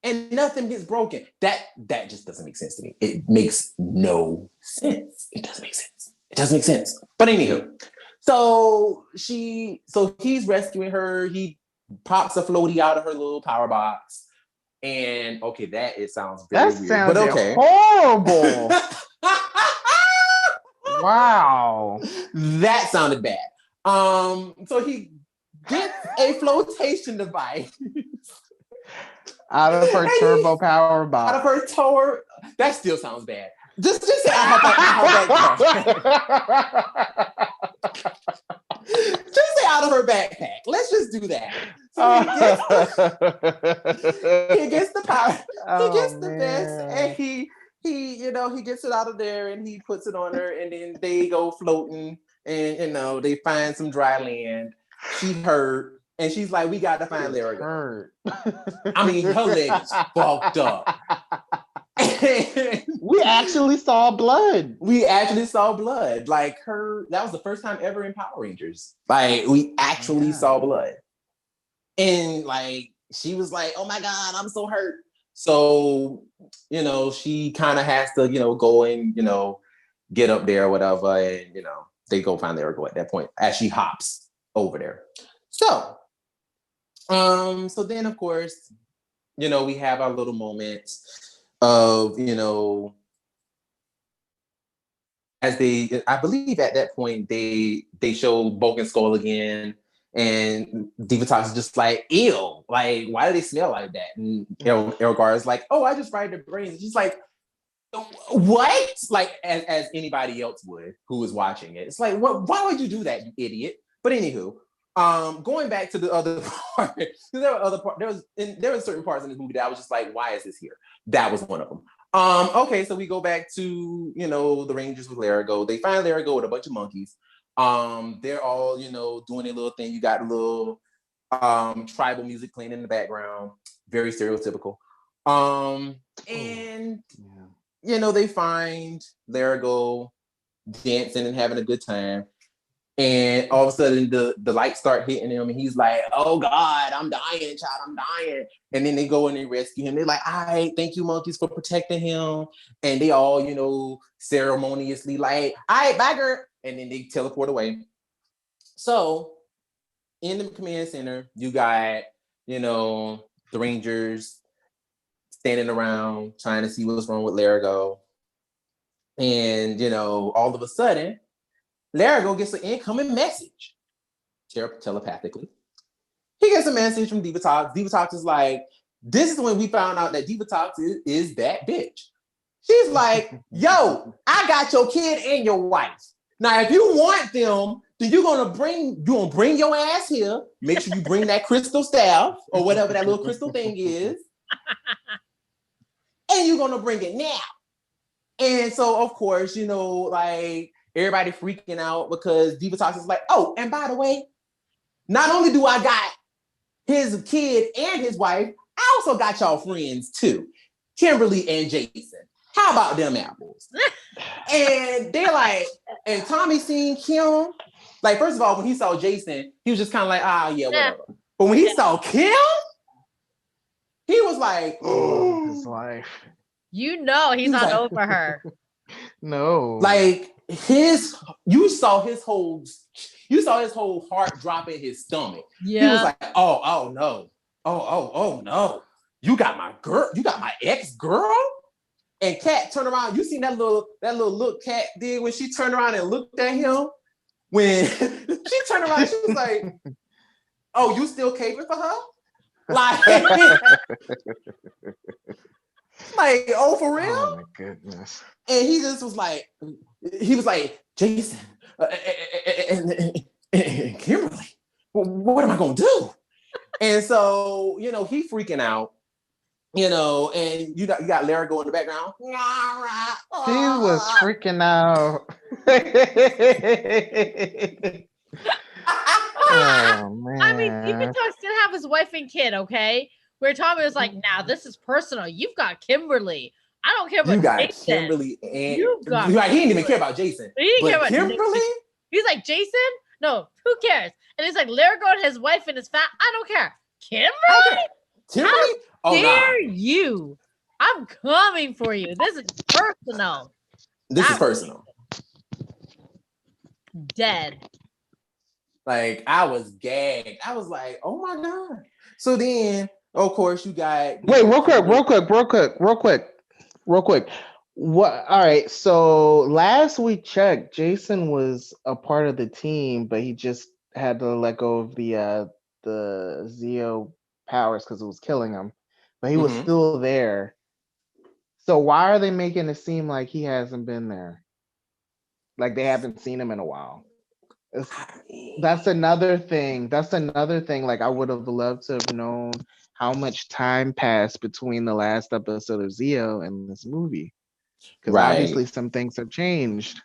and nothing gets broken. That just doesn't make sense to me. It makes no sense. It doesn't make sense. But anywho, so he's rescuing her. He pops a floaty out of her little power box. And okay, it sounds very weird. But okay. Horrible. Wow. That sounded bad. So he gets a flotation device out of her turbo power box. Out of her tower. That still sounds bad. Just say out of her backpack. Just say out of her backpack. Let's just do that. So he gets the power. He gets the vest, and he gets it out of there, and he puts it on her, and then they go floating, and they find some dry land. She hurt, and she's like, "We got to find Larry." Hurt. I mean, her leg is fucked up. actually saw blood. We actually saw blood. Like that was the first time ever in Power Rangers. Like we actually saw blood. And like she was like, oh my God, I'm so hurt. So, she kind of has to, go and, get up there or whatever. And, they go find Lerigo at that point as she hops over there. So, so then of course, we have our little moments of, as I believe at that point, they show Bulk and Skull again. And Divatox is just like, ew, like, why do they smell like that? And Elgar is like, oh, I just fried their brains. She's like, what? Like, as anybody else would who was watching it. It's like, what? Why would you do that, you idiot? But anywho, going back to the other part, there were other parts. There were certain parts in this movie that I was just like, why is this here? That was one of them. Okay, so we go back to the Rangers with Lerigo. They find Lerigo with a bunch of monkeys. They're all, doing a little thing. You got a little tribal music playing in the background, very stereotypical. And they find Lerigo dancing and having a good time. And all of a sudden the lights start hitting him and he's like, oh God, I'm dying, child, I'm dying. And then they go and they rescue him. They're like, all right, thank you, monkeys, for protecting him. And they all, ceremoniously like, all right, bye, girl. And then they teleport away. So in the command center, you got, the Rangers standing around trying to see what's wrong with Lerigo. And, all of a sudden, Lerigo gets an incoming message telepathically. He gets a message from Divatox. Divatox is like, this is when we found out that Divatox is that bitch. She's like, yo, I got your kid and your wife. Now, if you want them, then you're gonna bring your ass here. Make sure you bring that crystal staff or whatever that little crystal thing is. And you're gonna bring it now. And so, of course, like everybody freaking out because Divatox is like, oh, and by the way, not only do I got his kid and his wife, I also got y'all friends too, Kimberly and Jason. How about them apples? And they're like, and Tommy seen Kim. Like, first of all, when he saw Jason, he was just kind of like, yeah, whatever. But when he saw Kim, he was like, oh, his life. He's not over her. No. Like you saw his whole heart drop in his stomach. Yeah. He was like, oh no. Oh no. You got my girl, you got my ex-girl? And Kat turned around. You seen that little look Kat did when she turned around and looked at him? When she turned around, she was like, oh, you still caping for her? Like, like, oh, for real? Oh my goodness. And he just was like, Jason and Kimberly, what am I gonna do? And so, he freaking out. And you got Lerigo in the background. He was freaking out. Oh man. I mean, Divatox still have his wife and kid, okay? Where Tommy was like, now this is personal. You've got Kimberly. I don't care about you got Jason. Kimberly and he didn't even care about Jason. He didn't care about Kimberly? He's like, Jason? No, who cares? And he's like, Lerigo and his wife and his I don't care. Kimberly? Kimberly? How dare you? I'm coming for you. This is personal. This is personal. Dead. Like, I was gagged. I was like, oh my God. So then, of course, you got... Wait, real quick. What? All right, so last we checked, Jason was a part of the team, but he just had to let go of the Zeo powers because it was killing him. But he was still there. So why are they making it seem like he hasn't been there? Like they haven't seen him in a while. That's another thing. Like I would have loved to have known how much time passed between the last episode of Zeo and this movie. Because obviously some things have changed.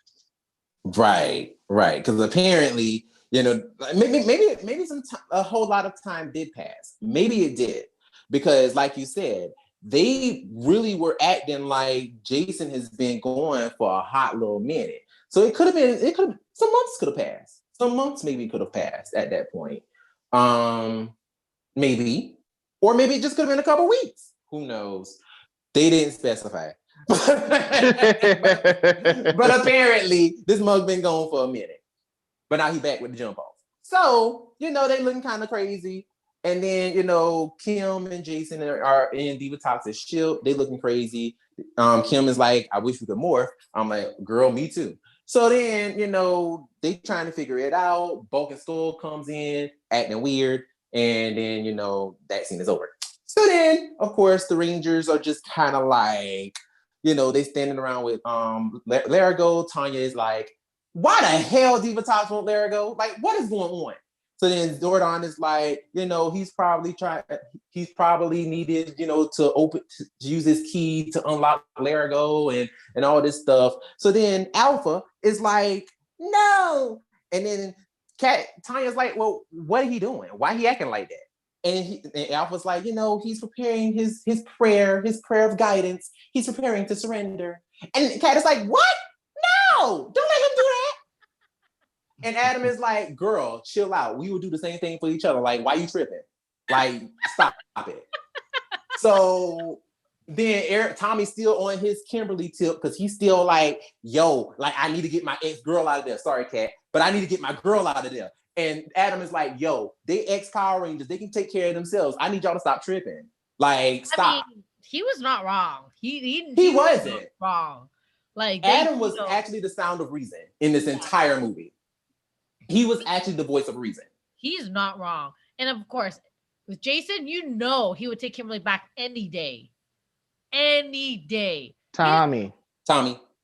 Right. Because apparently, maybe a whole lot of time did pass. Maybe it did. Because like you said, they really were acting like Jason has been going for a hot little minute. So some months could have passed. Some months maybe could have passed at that point. Maybe. Or maybe it just could have been a couple weeks. Who knows? They didn't specify. But apparently, this mug been gone for a minute. But now he back with the jump off. So, they looking kind of crazy. And then, Kim and Jason are in Diva Toxic's ship. They looking crazy. Kim is like, I wish we could morph. I'm like, girl, me too. So then, they trying to figure it out. Bulk and Skull comes in, acting weird. And then, that scene is over. So then, of course, the Rangers are just kind of like, they standing around with Larigo. Tanya is like, why the hell Diva Tox want Larigo? Like, what is going on? So then Zordon is like, he's probably needed, to use his key to unlock Larigo and all this stuff. So then Alpha is like, no. And then Tanya's like, well, what are he doing? Why he acting like that? And Alpha's like, he's preparing his prayer of guidance. He's preparing to surrender. And Kat is like, what? No, don't let him do that. And Adam is like, girl, chill out. We will do the same thing for each other. Like, why you tripping? Like, stop it. So then Tommy's still on his Kimberly tip because he's still like, yo, like, I need to get my ex-girl out of there. Sorry, Kat, but I need to get my girl out of there. And Adam is like, yo, they ex-Power Rangers. They can take care of themselves. I need y'all to stop tripping. Like, stop. I mean, he was not wrong. He wasn't wrong. Like, Adam was actually the sound of reason in this entire movie. He was actually the voice of reason. He's not wrong. And of course, with Jason, he would take Kimberly back any day. Any day. Tommy.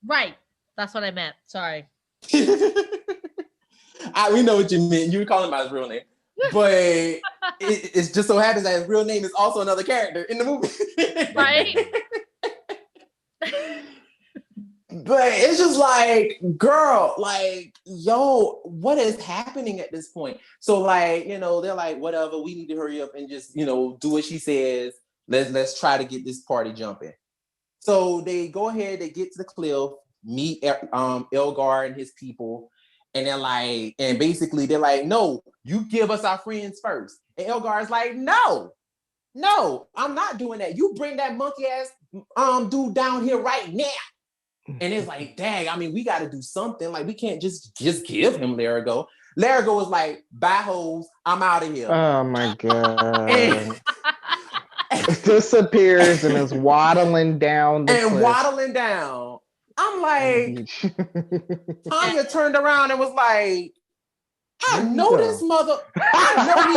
Right. That's what I meant. Sorry. We know what you meant. You were calling him by his real name. But it just so happens that his real name is also another character in the movie. Right? But it's just like, girl, like, yo, what is happening at this point? So like, they're like, whatever, we need to hurry up and just, do what she says. Let's try to get this party jumping. So they go ahead, they get to the cliff, meet Elgar and his people. And they're like, and basically they're like, no, you give us our friends first. And Elgar is like, no, I'm not doing that. You bring that monkey ass dude down here right now. And it's like, dang, I mean, we got to do something. Like, we can't just give him Larigo. Larigo was like, bye hoes, I'm out of here. Oh my God. Disappears and is waddling down the cliff. Waddling down. I'm like, Tanya turned around and was like, I know this mother. I know he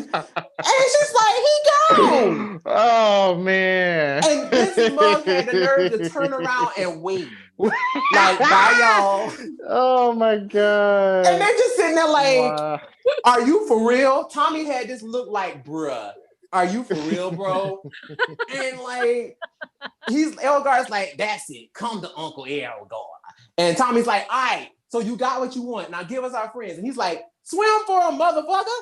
did. And she's like, he gone. Oh man. And this mug had the nerve to turn around and wave. Like, bye y'all. Oh my God. And they're just sitting there like, are you for real? Tommy had this look like, bruh, are you for real, bro? And like, Elgar's like, that's it. Come to Uncle Elgar. And Tommy's like, all right, so you got what you want. Now give us our friends. And he's like, swim for a motherfucker.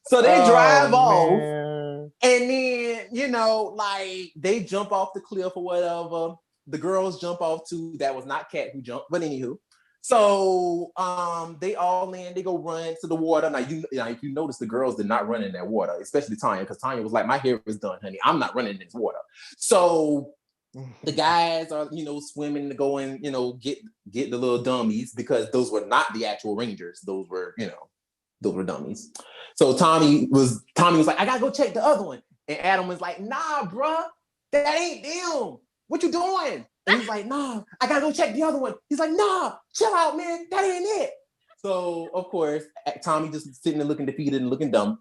So they drive off. Man. And then, like, they jump off the cliff or whatever. The girls jump off too. That was not Kat who jumped, but anywho. So they all land, they go run to the water. Now, if you notice, the girls did not run in that water, especially Tanya, because Tanya was like, my hair is done, honey. I'm not running in this water. So the guys are, swimming to go and, get the little dummies, because those were not the actual Rangers. Those were dummies. So Tommy was like, I gotta go check the other one. And Adam was like, nah, bruh, that ain't them. What you doing? And he's like, nah, I gotta go check the other one. He's like, nah, chill out, man. That ain't it. So, of course, Tommy just sitting there looking defeated and looking dumb.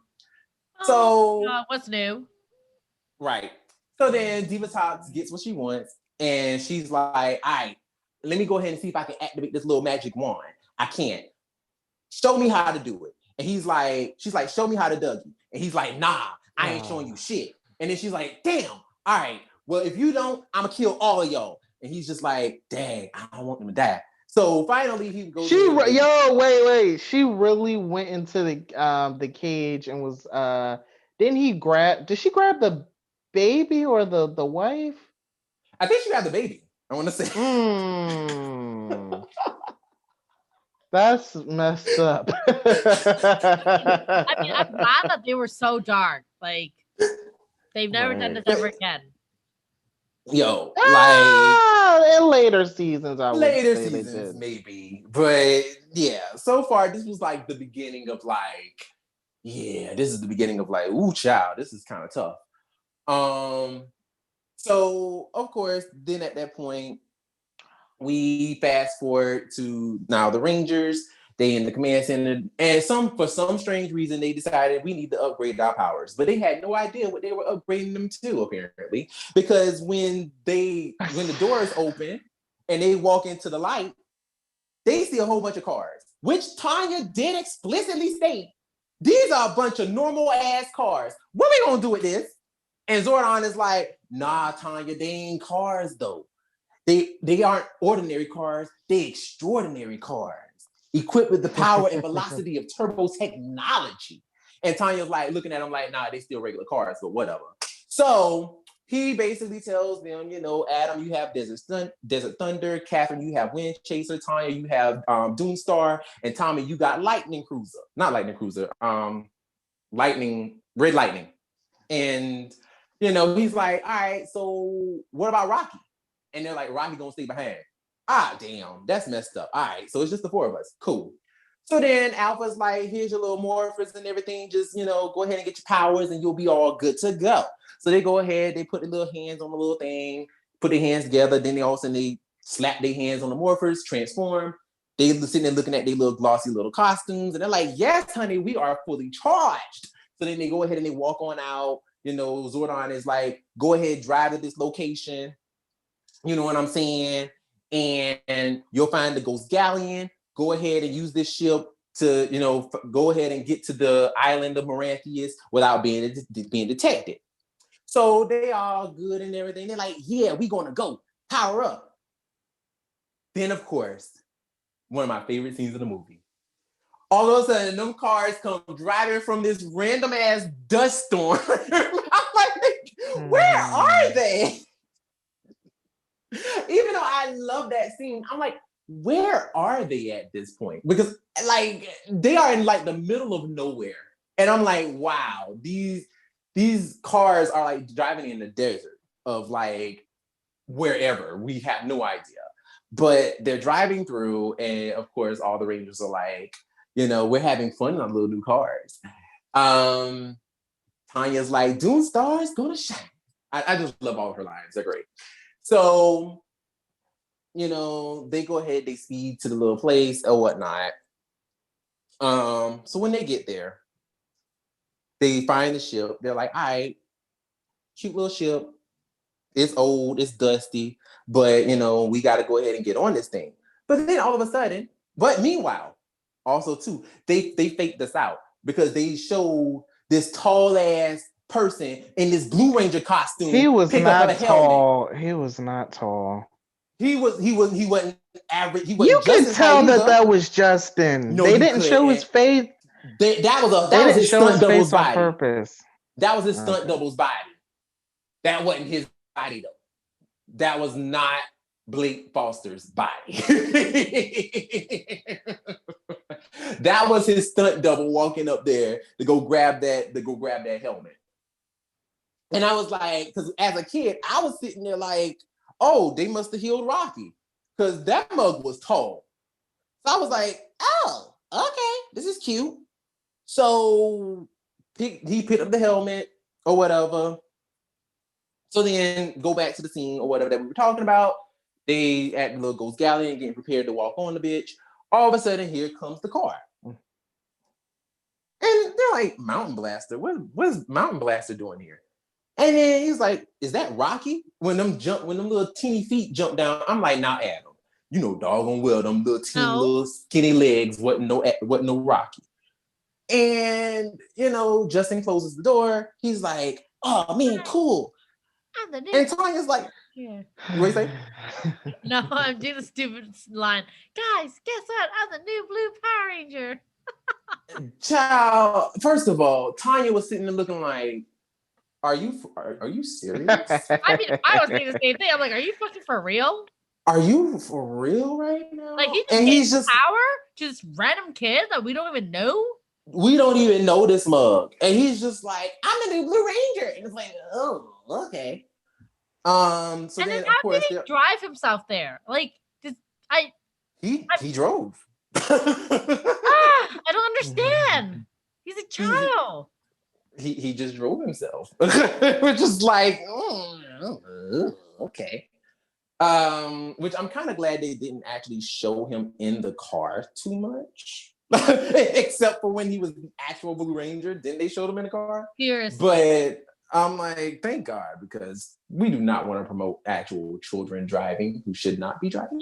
So, what's new? Right. So then Diva Tox gets what she wants. And she's like, all right, let me go ahead and see if I can activate this little magic wand. I can't. Show me how to do it. And she's like, show me how to Dougie. And he's like, nah, I ain't showing you shit. And then she's like, damn, all right. Well, if you don't, I'm gonna kill all of y'all. And he's just like, dang, I don't want them to die. So finally, he goes. Wait. She really went into the cage and was didn't he grab? Did she grab the baby or the wife? I think she had the baby. I want to say. That's messed up. I mean, I'm glad that they were so dark. Like, they've never done this ever again. Yo, like in later seasons, I would later say seasons they did. maybe, but yeah. So far, this was like the beginning of like, yeah, this is the beginning of like, ooh, child, this is kind of tough. So of course, then at that point, we fast forward to now the Rangers. They in the command center, and for some strange reason, they decided we need to upgrade our powers, but they had no idea what they were upgrading them to, apparently, because when the doors open and they walk into the light, they see a whole bunch of cars, which Tanya did explicitly state, these are a bunch of normal ass cars. What are we gonna do with this? And Zordon is like, nah, Tanya, they ain't cars though. They aren't ordinary cars, they extraordinary cars, equipped with the power and velocity of turbo technology. And Tanya's like looking at them like, nah, they still regular cars, but whatever. So he basically tells them, Adam, you have Desert Thunder, Catherine, you have Wind Chaser, Tanya, you have Doomstar, and Tommy, you got Red Lightning. And he's like, all right, so what about Rocky? And they're like, Rocky gonna stay behind. Ah, damn, that's messed up. All right, so it's just the four of us. Cool. So then Alpha's like, here's your little morphers and everything. Just, go ahead and get your powers and you'll be all good to go. So they go ahead, they put their little hands on the little thing, put their hands together. Then all of a sudden they slap their hands on the morphers, transform. They sitting there looking at their little glossy little costumes. And they're like, yes, honey, we are fully charged. So then they go ahead and they walk on out. Zordon is like, go ahead, drive to this location. You know what I'm saying? And you'll find the Ghost Galleon. Go ahead and use this ship to, go ahead and get to the island of Maranthius without being detected. So they all good and everything. They're like, yeah, we gonna go. Power up. Then, of course, one of my favorite scenes of the movie. All of a sudden, them cars come driving from this random ass dust storm. I'm like, where are they? Even though I love that scene, I'm like, where are they at this point? Because like they are in like the middle of nowhere. And I'm like, wow, these cars are like driving in the desert of like wherever. We have no idea. But they're driving through, and of course, all the Rangers are like, we're having fun in our little new cars. Tanya's like, Doomstar's gonna shine. I just love all her lines. They're great. So, they go ahead, they speed to the little place or whatnot. So when they get there, they find the ship. They're like, all right, cute little ship. It's old, it's dusty, but we got to go ahead and get on this thing. But then all of a sudden, meanwhile, also too, they faked us out because they showed this tall ass person in this Blue Ranger costume. He was not tall. He was not tall. He wasn't average. You can tell that was Justin. No, they didn't show his face. That was his stunt double's body. On purpose. That was his stunt double's body. That wasn't his body though. That was not Blake Foster's body. That was his stunt double walking up there to go grab that helmet. And I was like, because as a kid, I was sitting there like, oh, they must have healed Rocky because that mug was tall. So I was like, oh, okay, this is cute. So he picked up the helmet or whatever. So then go back to the scene or whatever that we were talking about. They at the little Ghost Galleon getting prepared to walk on the bitch. All of a sudden, here comes the car. And they're like, Mountain Blaster? What is Mountain Blaster doing here? And then he's like, is that Rocky? When them little teeny feet jump down, I'm like, nah, Adam. Doggone well, them little teeny little skinny legs wasn't no Rocky. And, Justin closes the door. He's like, oh, man, cool. I'm the new. And Tanya's like, Yeah. what do you say? No, I'm doing a stupid line. Guys, guess what? I'm the new blue Power Ranger. Child, first of all, Tanya was sitting there looking like, are you serious? I mean, I was saying the same thing. I'm like, are you fucking for real? Are you for real right now? Like, he just and gave he's just power to this random kid that we don't even know? we don't even know this mug. And he's just like, I'm the new Blue Ranger. And it's like, oh, okay. So And then how of course did he drive himself there? Like, he drove. I don't understand. He's a child. He just drove himself. Which is like, okay. Which I'm kind of glad they didn't actually show him in the car too much. Except for when he was the actual Blue Ranger, then they showed him in the car. Seriously. But I'm like, thank God, because we do not want to promote actual children driving who should not be driving.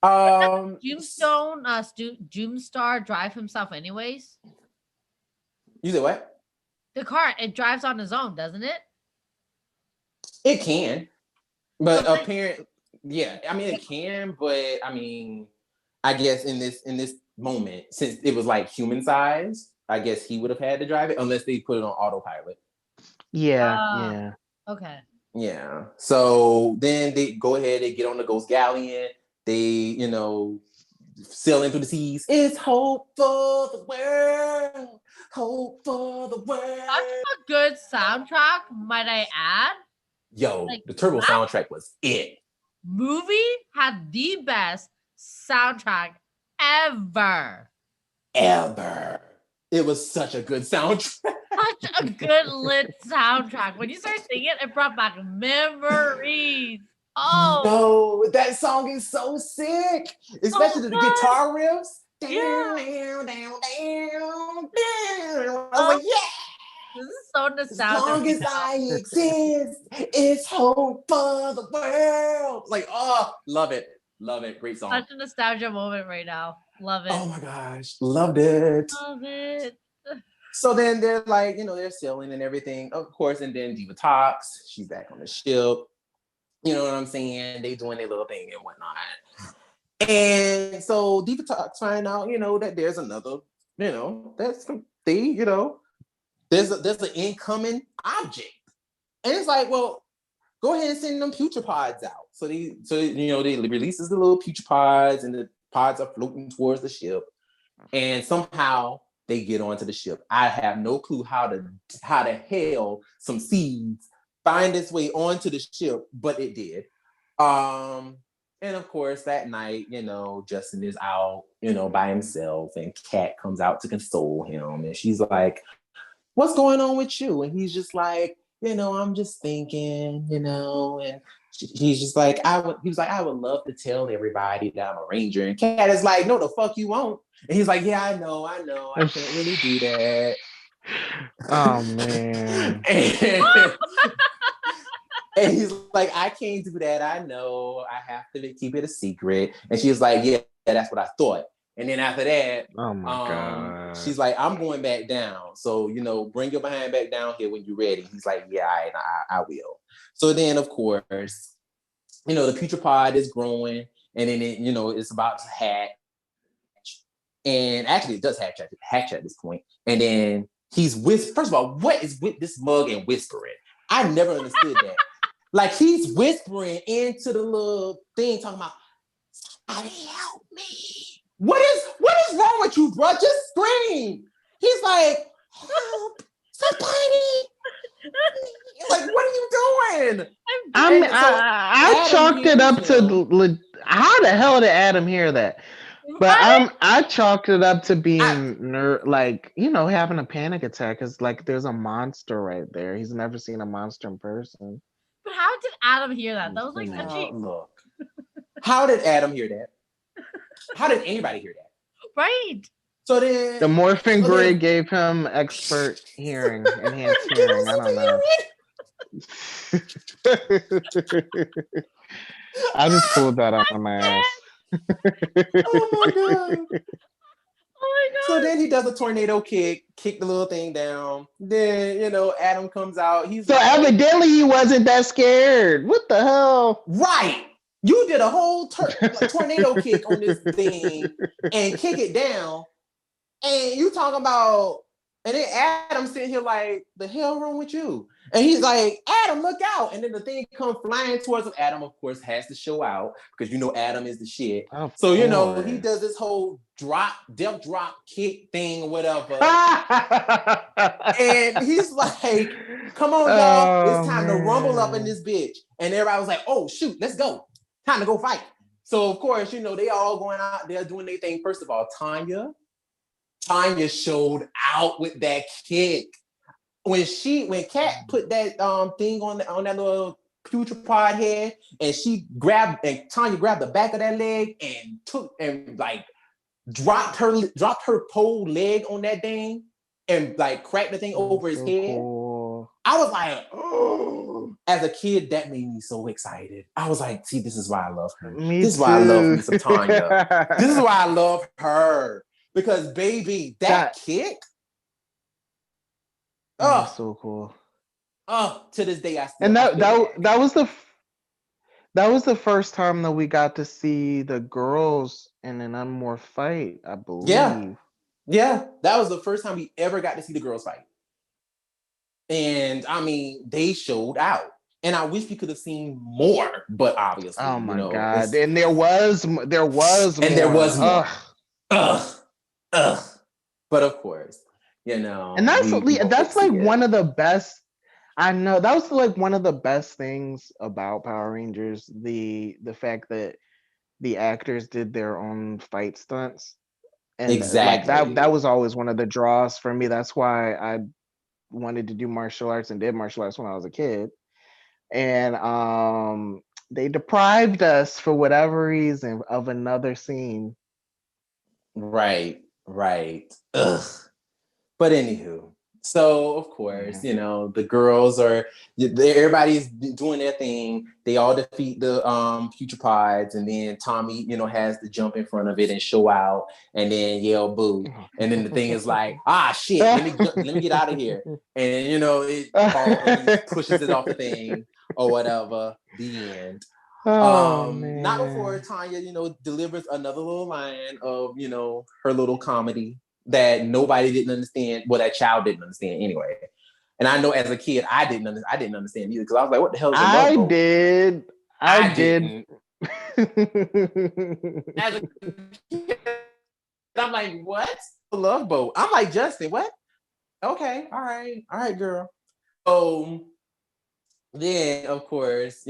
Doomstar drive himself anyways? You said what? The car, it drives on its own, doesn't it? It can. But So, apparently, yeah, I mean it can, but I mean, I guess in this moment, since it was like human size, I guess he would have had to drive it unless they put it on autopilot. Yeah. Okay. Yeah. So then they go ahead, they get on the Ghost Galleon, they, sailing through the seas. It's hope for the world. Hope for the world. Such a good soundtrack, might I add. Yo, the Turbo soundtrack was it. Movie had the best soundtrack ever. It was such a good soundtrack. Such a good lit soundtrack. When you start singing, it brought back memories. Oh no, that song is so sick, especially the guitar riffs. Yeah. I was like, yeah. This is so nostalgic. As long as I exist, it's hope for the world. Like, oh, love it. Great song. Such a nostalgia moment right now. Love it. Oh my gosh, loved it. Love it. So then they're like, they're sailing and everything, of course. And then Diva talks. She's back on the ship. You know what I'm saying? They doing their little thing and whatnot. And so Diva talks find out, that there's another, there's an incoming object. And it's like, well, go ahead and send them future pods out. So they releases the little future pods, and the pods are floating towards the ship. And somehow they get onto the ship. I have no clue how the hell some seeds find its way onto the ship, but it did. And of course, that night, Justin is out, by himself, and Kat comes out to console him. And she's like, what's going on with you? And he's just like, I'm just thinking, and he's just like, I would love to tell everybody that I'm a ranger. And Kat is like, no, the fuck you won't. And he's like, yeah, I know, I can't really do that. Oh man. And he's like, I can't do that. I know. I have to keep it a secret. And she's like, yeah, that's what I thought. And then after that, oh my God, she's like, I'm going back down. So, bring your behind back down here when you're ready. He's like, yeah, I will. So then, of course, the future pod is growing, and then it, it's about to hatch. And actually, it does hatch at this point. And then first of all, what is with this mug and whispering? I never understood that. Like, he's whispering into the little thing, talking about, somebody help me. What is wrong with you, bro? Just scream. He's like, help, somebody. Like, what are you doing? I chalked it up to how the hell did Adam hear that? But I chalked it up to being having a panic attack, because like there's a monster right there. He's never seen a monster in person. But how did Adam hear that? That was like such a... Look. How did Adam hear that? How did anybody hear that? Right. So then the morphing grid gave him expert hearing, enhanced hearing. I don't know. I just pulled that out of my ass. Oh my God. Oh my So god. then he does a tornado kick the little thing down. Then, Adam comes out. He's So like, evidently he wasn't that scared. What the hell? right. You did a whole tornado kick on this thing and kick it down. And you talking about, and then Adam's sitting here like, the hell wrong with you? And he's like, Adam, look out. And then the thing comes flying towards him. Adam, of course, has to show out because Adam is the shit. So, he does this whole death drop kick thing or whatever. And he's like, come on, y'all. It's time to rumble up in this bitch. And everybody was like, oh, shoot, let's go. Time to go fight. So, of course, they all going out there doing their thing. First of all, Tanya showed out with that kick. When Kat put that thing on that little putrid head, and Tanya grabbed the back of that leg and dropped her pole leg on that thing and like cracked the thing over his head. Cool. I was like, oh. As a kid, that made me so excited. I was like, see, this is why I love her. This is why I love me some Tanya. This is why I love her. Because baby, that kick. Oh, so cool. Oh, to this day I still. And that was the first time that we got to see the girls in an unmorphed fight, I believe. Yeah, that was the first time we ever got to see the girls fight. And I mean, they showed out. And I wish we could have seen more, but obviously, oh my god! And there was more. There was more. But of course, and that's like one of the best. I know that was like one of the best things about Power Rangers, the fact that the actors did their own fight stunts, and exactly like that was always one of the draws for me. That's why I wanted to do martial arts and did martial arts when I was a kid, and they deprived us for whatever reason of another scene. Right. Ugh. But anywho, so of course, the girls everybody's doing their thing. They all defeat the Futurepods, and then Tommy, has to jump in front of it and show out, and then yell boo. And then the thing is like, shit, let me get out of here. And it falls and he pushes it off the thing or whatever. The end. Not before Tanya, delivers another little line of, her little comedy that nobody didn't understand. Well, that child didn't understand anyway. And I know as a kid, I didn't understand either because I was like, what the hell is a love boat? I did. As a kid, I'm like, what? A love boat. I'm like, Justin, what? Okay, all right, girl. So then, of course,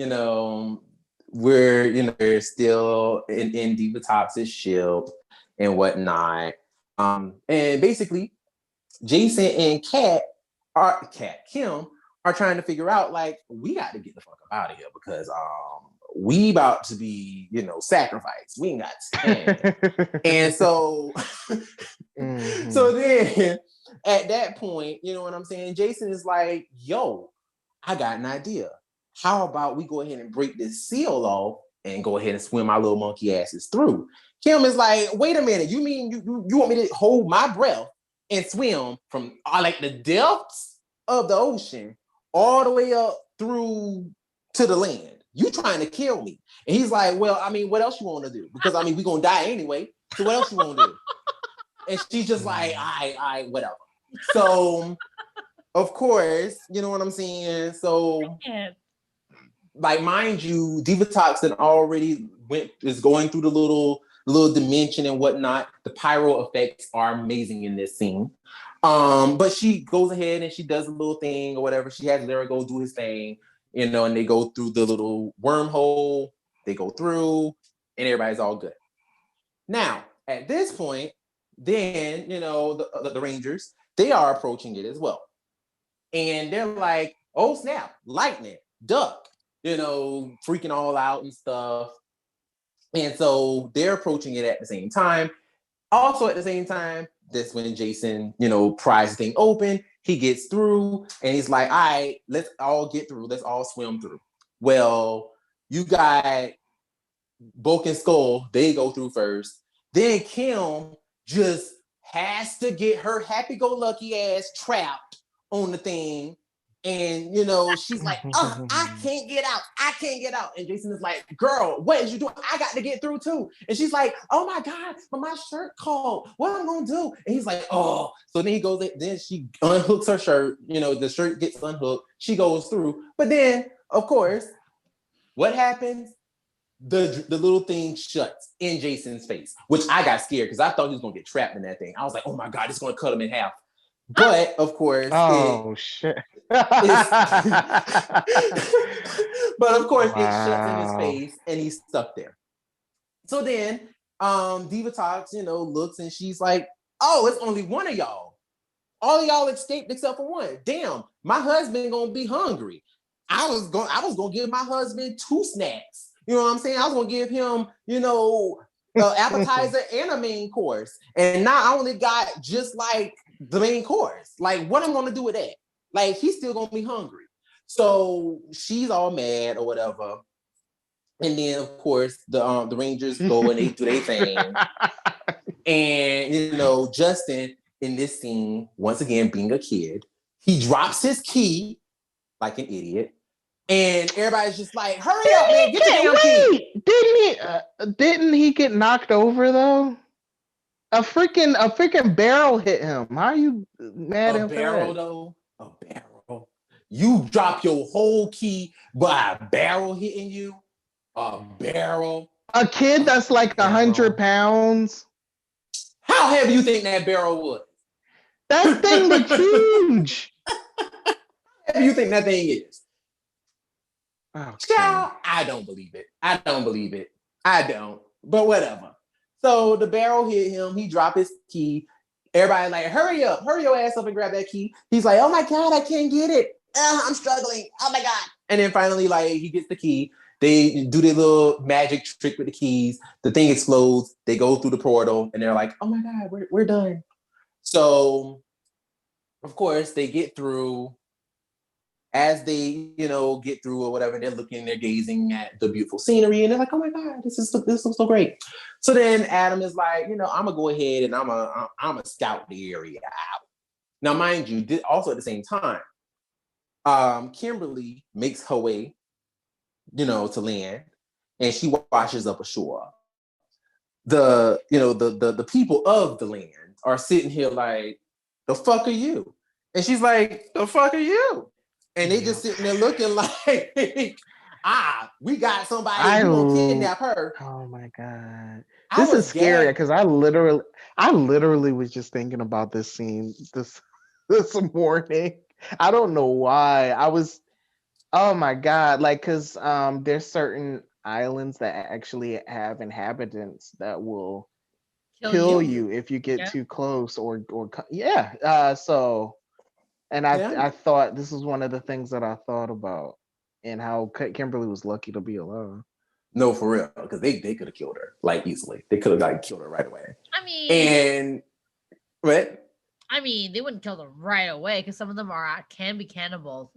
we're still in Diva Tops' ship and whatnot. And basically, Jason and Kim are trying to figure out, like, we got to get the fuck out of here because we about to be, sacrificed. We ain't got time. And so, so then at that point, you know what I'm saying? Jason is like, yo, I got an idea. How about we go ahead and break this seal off and go ahead and swim our little monkey asses through? Kim is like, wait a minute. You mean you want me to hold my breath and swim from like the depths of the ocean all the way up through to the land? You trying to kill me? And he's like, well, I mean, what else you want to do? Because I mean, we're gonna die anyway. So what else you want to do? And she's just like, I whatever. So of course, you know what I'm saying? So like, mind you, Diva Talks that already is going through the little dimension and whatnot. The pyro effects are amazing in this scene. But she goes ahead and she does a little thing or whatever. She has Larry go do his thing, and they go through the little wormhole. They go through, and everybody's all good. Now, at this point, then, the Rangers, they are approaching it as well. And they're like, oh, snap, lightning, duck, freaking all out and stuff. And so they're approaching it at the same time. Also at the same time, that's when Jason, pries the thing open. He gets through and he's like, all right, let's all get through. Let's all swim through. Well, you got Bulk and Skull. They go through first. Then Kim just has to get her happy-go-lucky ass trapped on the thing. And, you know, she's like, I can't get out. I can't get out. And Jason is like, girl, what is you doing? I got to get through too. And she's like, oh my God, but my shirt caught. What am I going to do? And he's like, oh. So then he goes, then she unhooks her shirt. You know, the shirt gets unhooked. She goes through. But then, of course, what happens? The little thing shuts in Jason's face, which I got scared because I thought he was going to get trapped in that thing. I was like, oh my God, it's going to cut him in half. But of course, shit. but of course, it shuts in his face and he's stuck there. So then, Diva Talks, you know, looks and she's like, "Oh, it's only one of y'all. All of y'all escaped except for one. Damn, my husband gonna be hungry. I was gonna give my husband 2 snacks. You know what I'm saying? I was gonna give him, you know, an appetizer and a main course, and now I only got just like the main course. Like, what I'm gonna do with that? Like, he's still gonna be hungry." So she's all mad or whatever. And then of course the Rangers go and they do their thing. And you know, Justin in this scene, once again being a kid, he drops his key like an idiot. And everybody's just like, hurry up, man, get your damn key. Didn't he get knocked over though? A freaking barrel hit him. How are you mad at him? A barrel though? A barrel. You drop your whole key by a barrel hitting you? A barrel. A kid that's like 100 pounds. How heavy you think that barrel was? That thing looked huge. How heavy you think that thing is? Oh, Child, I don't believe it. I don't. But whatever. So the barrel hit him. He dropped his key. Everybody like, hurry up, hurry your ass up and grab that key. He's like, oh my God, I can't get it. I'm struggling. Oh my God. And then finally, like, he gets the key. They do their little magic trick with the keys. The thing explodes. They go through the portal and they're like, oh my God, we're done. So, of course, they get through. As they, you know, get through or whatever, they're looking, they're gazing at the beautiful scenery, and they're like, "Oh my God, this looks so great." So then Adam is like, "You know, I'm gonna go ahead and I'm gonna scout the area out." Now, mind you, also at the same time, Kimberly makes her way, you know, to land, and she washes up ashore. The people of the land are sitting here like, "The fuck are you?" And she's like, "The fuck are you?" And they just sitting there looking like, we got somebody who's gonna kidnap her. Oh my God. This is scary because I literally was just thinking about this scene this morning. I don't know why. Oh my God. Like, cause there's certain islands that actually have inhabitants that will kill you if you get too close or so. And I thought this was one of the things that I thought about, and how Kimberly was lucky to be alive. No, for real, because they could have killed her like easily. They could have like killed her right away. I mean, they wouldn't kill them right away because some of them can be cannibals.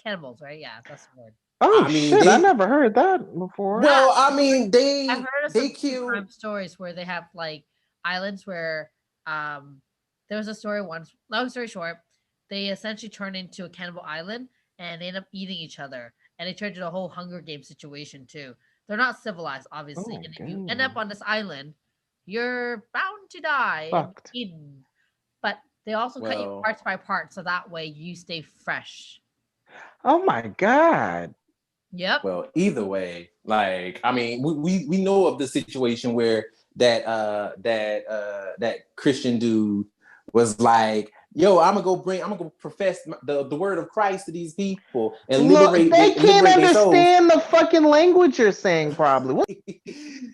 Cannibals, right? Yeah, that's the word. Oh, shit! I never heard that before. Well, I mean, I've heard of some crime stories where they have like islands where there was a story once. Long story short. They essentially turn into a cannibal island and they end up eating each other. And they turn into a whole Hunger Games situation too. They're not civilized, obviously. And if you end up on this island, you're bound to die and eaten. But they also cut you parts by part so that way you stay fresh. Oh my God. Yep. Well, either way, like, I mean, we know of the situation where that Christian dude was like, yo, I'm gonna go profess the word of Christ to these people and liberate. They can't understand the fucking language you're saying. Probably. What?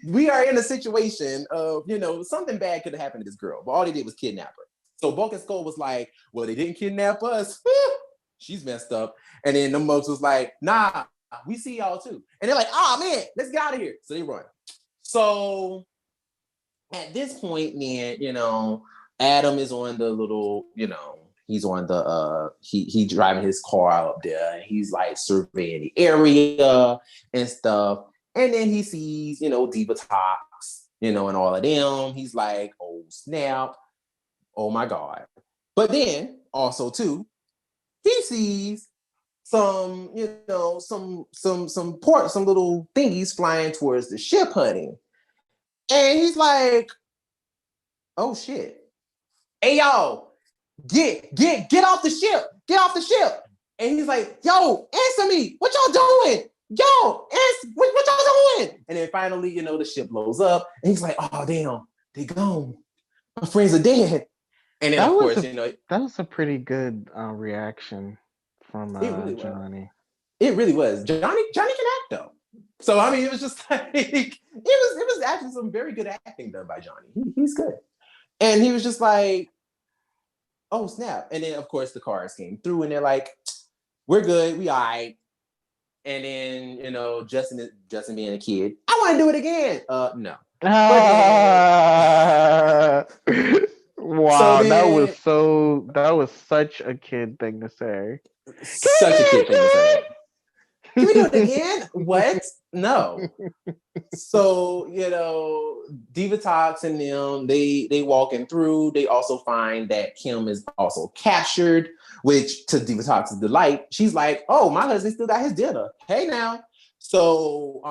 We are in a situation of, you know, something bad could have happened to this girl, but all they did was kidnap her. So Bulk and Skull was like, well, they didn't kidnap us. She's messed up. And then the Mugs was like, nah, we see y'all too. And they're like, oh man, let's get out of here. So they run. So at this point, man, you know, Adam is on the little, you know, he's on the he driving his car up there and he's like surveying the area and stuff. And then he sees, you know, Diva Talks, you know, and all of them. He's like, oh snap. oh my God. But then also too, he sees some, some little thingies flying towards the ship, honey. And he's like, oh shit. Hey y'all, get off the ship. Get off the ship. And he's like, yo, answer me. What y'all doing? Yo, what y'all doing? And then finally, the ship blows up. And he's like, oh damn, they gone. My friends are dead. And then, of course, that was a pretty good reaction from Johnny. It really was. Johnny can act though. So I mean, it was just like it was actually some very good acting done by Johnny. He's good. And he was just like, oh snap. And then of course the cars came through and they're like, we're good, we all right. And then, Justin being a kid, I want to do it again. No. Wow, that was such a kid thing to say. Such a kid thing to say. Can we do it again? What? No. So, Divatox and them, they walking through. They also find that Kim is also captured, which to Divatox's delight, she's like, oh, my husband still got his dinner. Hey now. So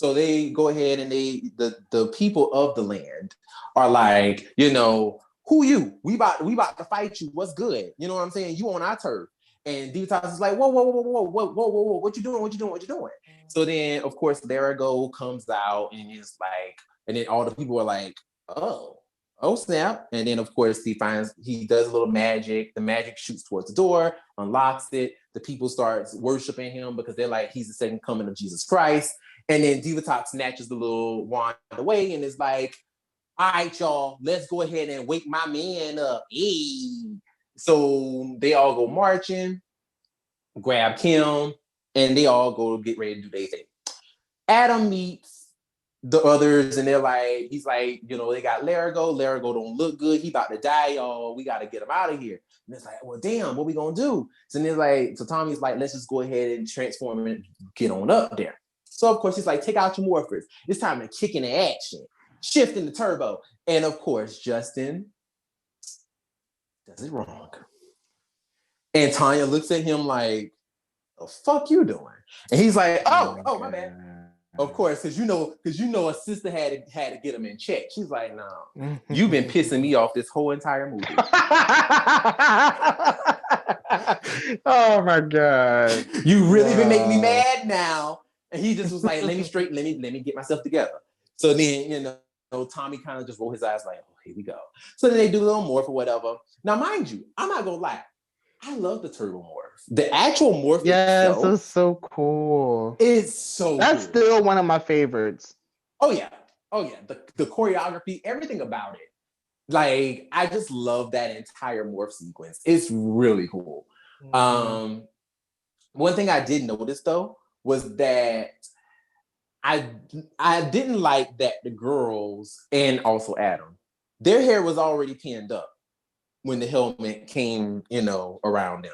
they go ahead and the people of the land are like, who you? We about to fight you. What's good? You know what I'm saying? You on our turf. And Divatox is like, whoa, what you doing? So then, of course, Larago comes out and it's like, and then all the people are like, oh snap. And then, of course, he does a little magic. The magic shoots towards the door, unlocks it. The people start worshiping him because they're like, he's the second coming of Jesus Christ. And then Divatox snatches the little wand away and is like, all right, y'all, let's go ahead and wake my man up. Hey. So they all go marching, grab Kim, and they all go get ready to do their thing. Adam meets the others, and he's like, they got Larago. Larago don't look good. He about to die, y'all. We got to get him out of here. And it's like, well, damn, what we gonna do? So Tommy's like, let's just go ahead and transform and get on up there. So of course he's like, take out your morphers. It's time to kick into action, shift into turbo, and of course Justin does it wrong. And Tanya looks at him like, the fuck you doing? And he's like, oh my bad. Of course, because a sister had to get him in check. She's like, no, you've been pissing me off this whole entire movie. Oh my God. You really been making me mad now. And he just was like, let me get myself together. So then, Tommy kind of just rolled his eyes like, oh, here we go. So then they do a little morph or whatever. Now, mind you, I'm not gonna lie. I love the turbo morph. The actual morph. Yes, it's so cool. It's so That's cool. Still one of my favorites. Oh yeah. The choreography, everything about it. Like, I just love that entire morph sequence. It's really cool. Mm-hmm. One thing I did notice though was that I didn't like that the girls and also Adam, their hair was already pinned up when the helmet came, around them.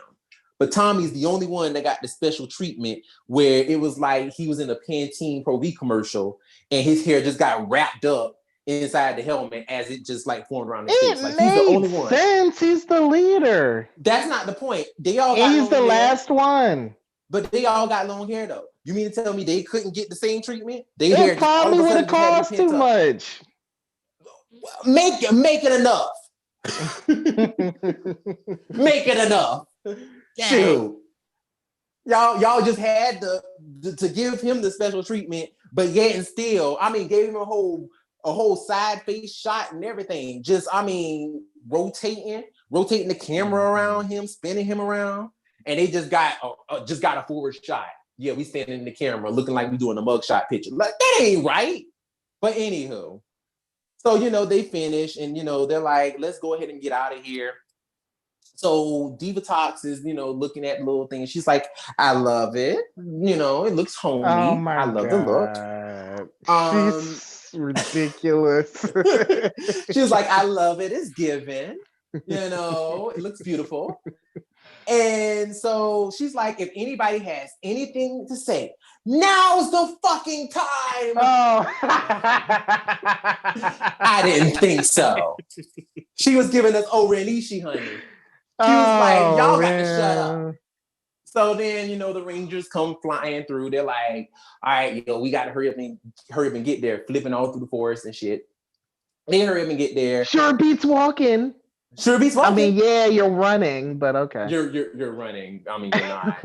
But Tommy's the only one that got the special treatment where it was like he was in a Pantene Pro V commercial and his hair just got wrapped up inside the helmet as it just like formed around his face. Like, he's the only one. Sense. He's the leader. That's not the point. They all got He's the hair, last one. But they all got long hair though. You mean to tell me they couldn't get the same treatment? It probably would have cost too much. Make it enough. Make it enough. Shoot. Y'all just had to give him the special treatment, but yet and still, gave him a whole side face shot and everything. Just, rotating the camera around him, spinning him around, and they just got a forward shot. Yeah, we standing in the camera looking like we doing a mugshot picture. Like, that ain't right. But anywho, so they finish and they're like, let's go ahead and get out of here. So Divatox is, looking at little things. She's like, I love it. It looks homey. Oh my I love God. The look. She's ridiculous. She's like, I love it. It's given. It looks beautiful. And so she's like, if anybody has anything to say, now's the fucking time. Oh. I didn't think so. She was giving us Orenishi, honey. She was like, y'all got to shut up. So then, the Rangers come flying through. They're like, all right, we got to hurry up and get there, flipping all through the forest and shit. They hurry up and get there. Sure beats walking. Sure beats walking. I mean, yeah, you're running, but okay. You're running. I mean, you're not.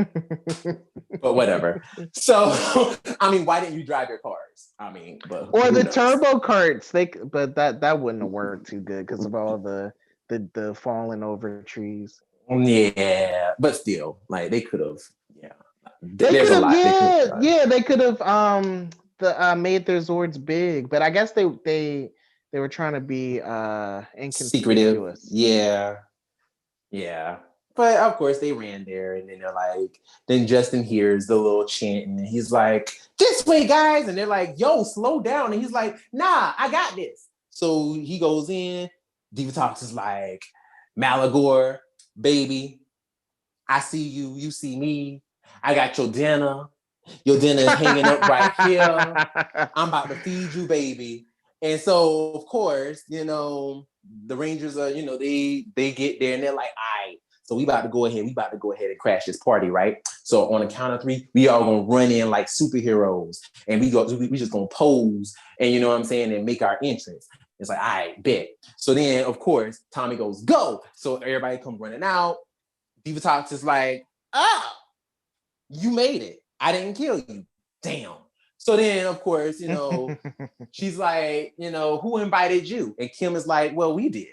But whatever. So, I mean, why didn't you drive your cars? I mean, but or the turbo carts. But that wouldn't have worked too good because of all the falling over trees. Yeah, but still, like they could have. Yeah, there's a lot. They could have made their Zords big, but I guess they were trying to be inconspicuous. Secretive. Yeah. But of course they ran there, and then they're like, then Justin hears the little chanting, and he's like, "This way, guys!" And they're like, "Yo, slow down!" And he's like, "Nah, I got this." So he goes in. Divatox is like, "Malagor, baby, I see you. You see me. I got your dinner. Your dinner is hanging up right here. I'm about to feed you, baby." And so, of course, the Rangers are, they get there and they're like, all right, so we about to go ahead and crash this party, right? So on a count of 3, we all gonna run in like superheroes, and we just gonna pose, and you know what I'm saying, and make our entrance. It's like, all right, bet. So then, of course, Tommy goes, go. So everybody come running out. Divatox is like, you made it. I didn't kill you. Damn. So then, of course, she's like, who invited you? And Kim is like, well, we did.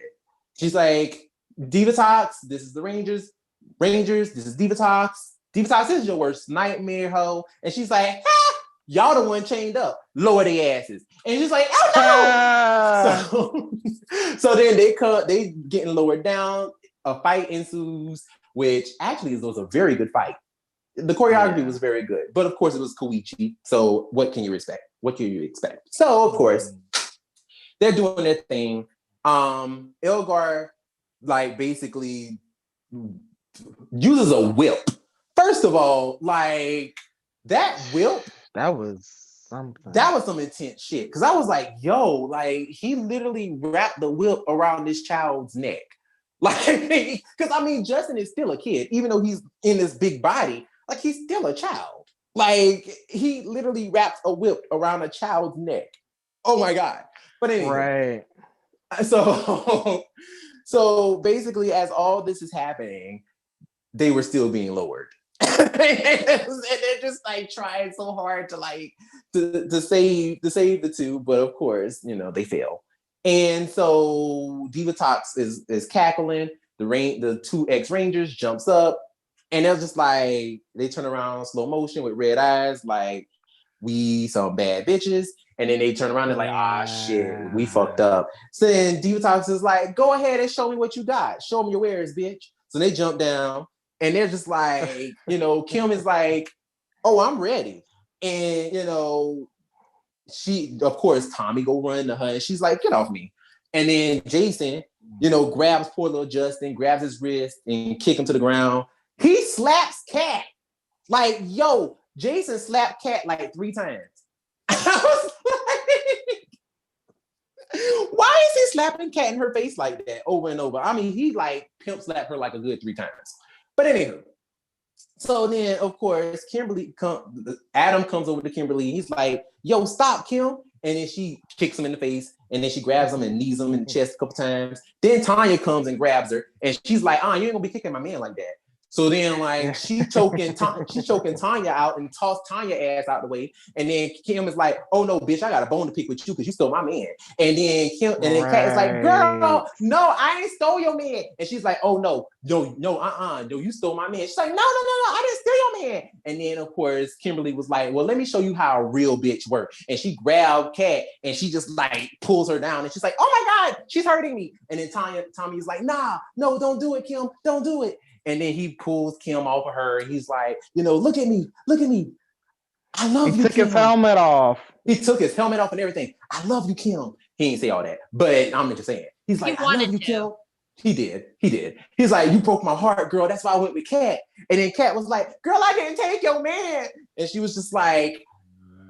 She's like, Divatox, this is the Rangers. Rangers, this is Divatox. Divatox is your worst nightmare, ho. And she's like, y'all the one chained up. Lower their asses. And she's like, oh no! So then they getting lowered down. A fight ensues, which actually was a very good fight. The choreography was very good, but of course it was Koichi. So what can you expect? So of course they're doing their thing. Elgar like basically uses a whip. First of all, like that whip. That was something. That was some intense shit. Cause I was like, yo, like he literally wrapped the whip around this child's neck. Like, because I mean, Justin is still a kid, even though he's in this big body. Like he's still a child. Like he literally wraps a whip around a child's neck. Oh my God. But anyway. Right. So basically as all this is happening, they were still being lowered. And they're just like trying so hard to save the 2, but of course, they fail. And so Divatox is cackling. The 2 ex-Rangers jumps up. And they're just like, they turn around slow motion with red eyes, like, we some bad bitches. And then they turn around and like, shit, we fucked up. So then Divatox is like, go ahead and show me what you got. Show me your wares, bitch. So they jump down and they're just like, Kim is like, oh, I'm ready. And, she, of course, Tommy go run to her and she's like, get off me. And then Jason, grabs poor little Justin, grabs his wrist and kick him to the ground. He slaps Kat. Like, yo, Jason slapped Kat like 3 times. I was like, why is he slapping Kat in her face like that over and over? I mean, he like pimp slapped her like a good 3 times. But anywho, so then of course, Adam comes over to Kimberly. He's like, yo, stop, Kim. And then she kicks him in the face. And then she grabs him and knees him in the chest a couple times. Then Tanya comes and grabs her. And she's like, you ain't gonna be kicking my man like that. So then, like, she's choking Tanya out and tossed Tanya ass out the way. And then Kim is like, "Oh no, bitch, I got a bone to pick with you because you stole my man." And then Kat is like, "Girl, no, I ain't stole your man." And she's like, "Oh no, you stole my man." She's like, "No, I didn't steal your man." And then of course Kimberly was like, "Well, let me show you how a real bitch works." And she grabbed Kat and she just like pulls her down and she's like, "Oh my God, she's hurting me." And then Tommy's like, "Nah, no, don't do it, Kim, don't do it." And then he pulls Kim off of her. And he's like, look at me. I love you, Kim. He took his helmet off. He took his helmet off and everything. I love you, Kim. He didn't say all that, but I'm just saying. He's like, I love you, Kim. He did. He's like, you broke my heart, girl. That's why I went with Kat. And then Kat was like, girl, I didn't take your man. And she was just like,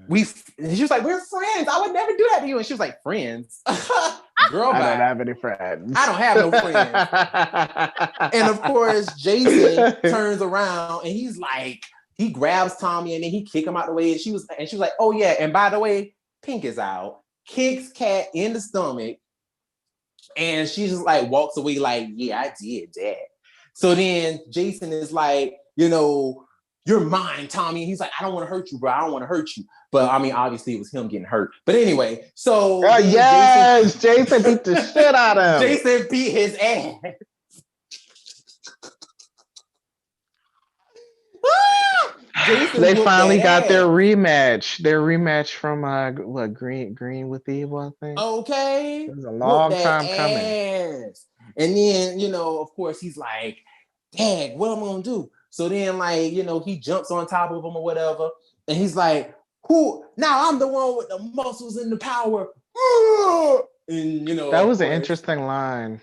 she was like, we're friends. I would never do that to you. And she was like, friends? Girl, I don't bye. have any friends. I don't have no friends. And of course, Jason turns around and he's like, he grabs Tommy and then he kick him out the way. And she was like, oh yeah, and by the way, Pink is out. Kicks Cat in the stomach. And she just like walks away like, yeah, I did that. So then Jason is like, you're mine, Tommy. And he's like, I don't want to hurt you, bro. I don't want to hurt you. But I mean, obviously it was him getting hurt. But anyway, so yes, Jason beat the shit out of him. Jason beat his ass. They finally got their rematch. Their rematch from Green with Evil, I think. Okay. It was a long time coming. And then, of course, he's like, Dad, what am I gonna do? So then, like, he jumps on top of him or whatever, and he's like, who? Now I'm the one with the muscles and the power. And that was an interesting line.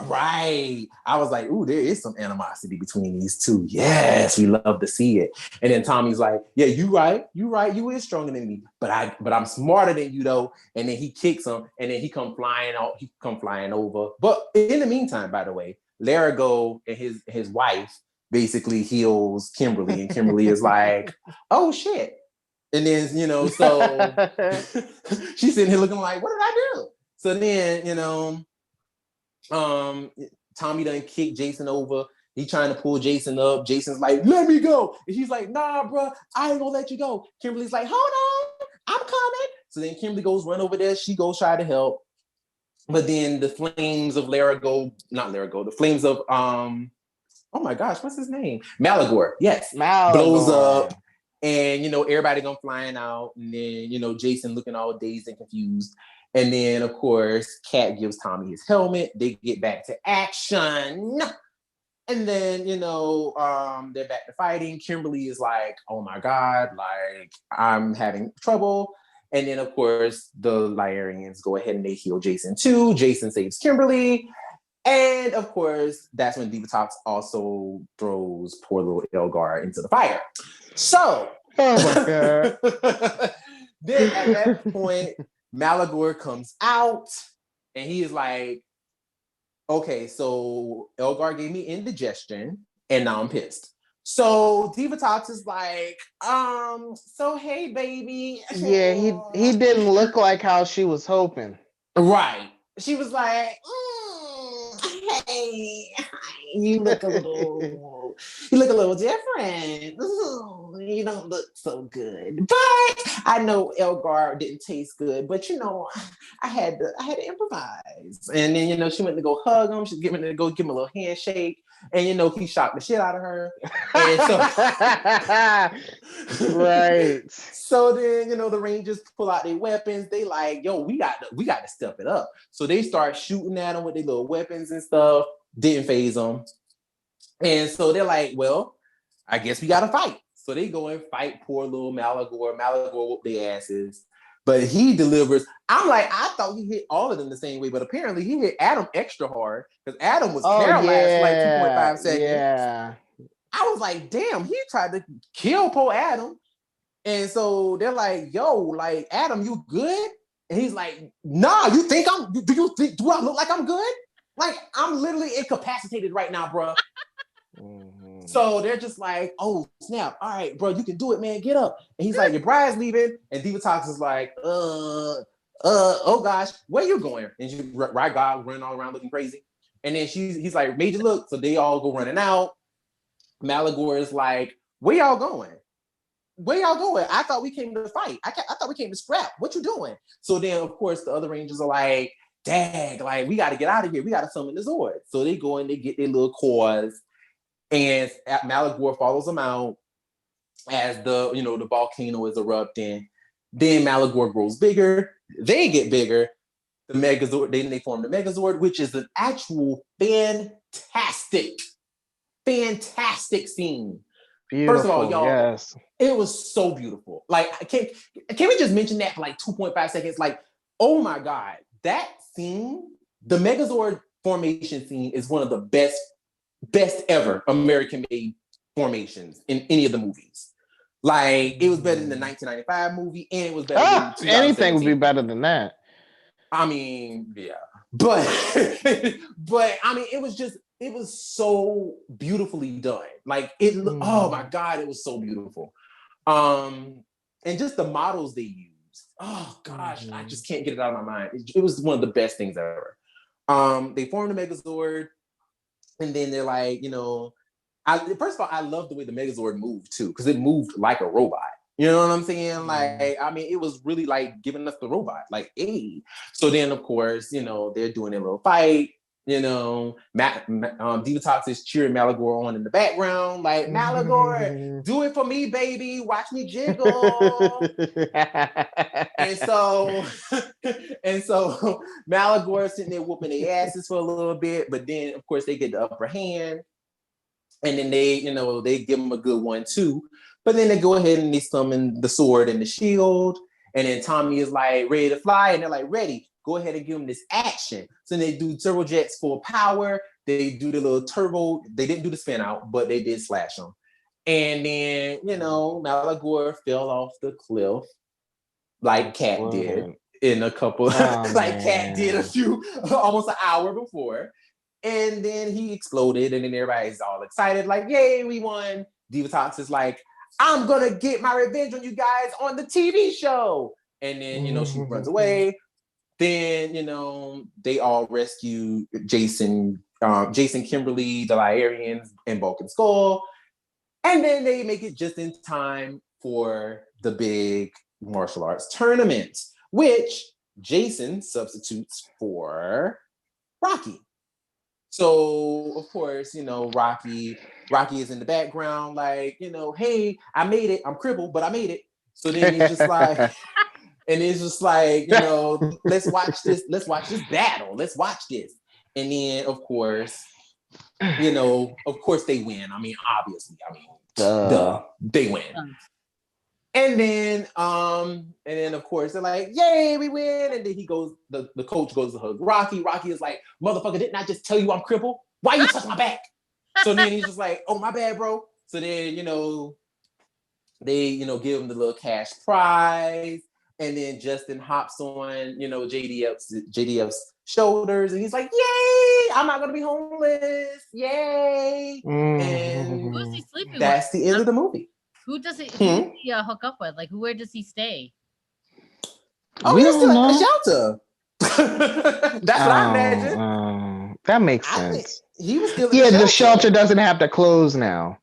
Right. I was like, ooh, there is some animosity between these two. Yes, we love to see it. And then Tommy's like, yeah, you right. You is stronger than me. But I'm smarter than you though. And then he kicks him and then he come flying over. But in the meantime, by the way, Larago and his wife basically heals Kimberly. And Kimberly is like, oh shit. And then, so she's sitting here looking like, what did I do? So then, Tommy done kick Jason over. He trying to pull Jason up. Jason's like, let me go. And he's like, nah, bro, I ain't gonna let you go. Kimberly's like, hold on, I'm coming. So then Kimberly goes run over there. She goes try to help. But then the flames of the flames of, oh my gosh, what's his name? Malagor. Yes. Malagor. Blows up. And, everybody gonna flying out. And then, Jason looking all dazed and confused. And then, of course, Cat gives Tommy his helmet. They get back to action. And then, they're back to fighting. Kimberly is like, oh my God, like, I'm having trouble. And then, of course, the Lyarians go ahead and they heal Jason too. Jason saves Kimberly. And, of course, that's when Divatox also throws poor little Elgar into the fire. So, oh my God. Then at that point, Malagor comes out and he is like, okay, so Elgar gave me indigestion and now I'm pissed. So Divatox is like, so hey, baby. Yeah, he didn't look like how she was hoping. Right. She was like, hey, you look a little different. Ooh, you don't look so good. But I know Elgar didn't taste good, but I had to improvise. And then, she went to go hug him. She's giving to go give him a little handshake. And he shocked the shit out of her. And so right. So then, the Rangers pull out their weapons. They like, yo, we got to step it up. So they start shooting at them with their little weapons and stuff. Didn't phase them. And so they're like, well, I guess we got to fight. So they go and fight poor little Malagor. Malagor whooped their asses. But he delivers. I'm like, I thought he hit all of them the same way, but apparently he hit Adam extra hard because Adam was paralyzed for like 2.5 seconds. Yeah. I was like, damn, he tried to kill poor Adam. And so they're like, yo, like, Adam, you good? And he's like, nah, do I look like I'm good? Like, I'm literally incapacitated right now, bro. Mm-hmm. So they're just like, oh, snap. All right, bro, you can do it, man. Get up. And he's like, your bride's leaving. And Divatox is like, oh gosh, where you going? And right guy running all around looking crazy. And then he's like, Major, look. So they all go running out. Malagor is like, where y'all going? I thought we came to fight. I thought we came to scrap. What you doing? So then, of course, the other Rangers are like, dang, like, we got to get out of here. We got to summon the Zord. So they go and they get their little cores. And Malagor follows them out as the volcano is erupting. Then Malagor grows bigger. They get bigger. The Megazord, they form the Megazord, which is an actual fantastic scene. Beautiful. First of all, y'all, yes. It was so beautiful. Like, can we just mention that for like 2.5 seconds? Like, oh my God, that scene, the Megazord formation scene is one of the best ever American-made formations in any of the movies. Like it was better than the 1995 movie, and it was better than anything would be 2017. better than that. I mean, yeah, but but I mean, it was so beautifully done. Like it, oh my god, it was so beautiful. And just the models they used. Oh gosh, I just can't get it out of my mind. It was one of the best things ever. They formed the Megazord, and then they're like, first of all, I love the way the Megazord moved too, because it moved like a robot. You know what I'm saying? Like, I mean, it was really like giving us the robot, like, hey. So then, of course, they're doing their little fight. Divatox is cheering Malagor on in the background, like, Malagor, do it for me, baby. Watch me jiggle. and so Malagor sitting there whooping their asses for a little bit, but then, of course, they get the upper hand. And then they give them a good one too. But then they go ahead and they summon the sword and the shield. And then Tommy is like ready to fly. And they're like, ready, go ahead and give them this action. So they do turbojets full power. They do the little turbo. They didn't do the spin out, but they did slash them. And then, Malagor fell off the cliff like Cat did in a couple, Cat did almost an hour before. And then he exploded, and then everybody's all excited, like, yay, we won. Divatox is like, I'm gonna get my revenge on you guys on the TV show. And then, she runs away. Then, they all rescue Jason, Kimberly, the Lyarians, and Vulcan Skull. And then they make it just in time for the big martial arts tournament, which Jason substitutes for Rocky. So, of course, Rocky is in the background, like, hey, I made it. I'm crippled, but I made it. So then he's just like, and it's just like, let's watch this. Let's watch this battle. Let's watch this. And then, of course, they win. I mean, obviously, they win. And then, of course, they're like, yay, we win. And then the coach goes to hug Rocky. Rocky is like, motherfucker, didn't I just tell you I'm crippled? Why you touch my back? So then he's just like, oh, my bad, bro. So then, they, give him the little cash prize. And then Justin hops on, JDF's shoulders. And he's like, yay, I'm not going to be homeless. Yay. And who's he sleeping that's with? the end of the movie. Who does he hook up with? Like, where does he stay? Oh, he's still at the shelter. That's what I imagine. That makes sense. He was still the shelter doesn't have to close now.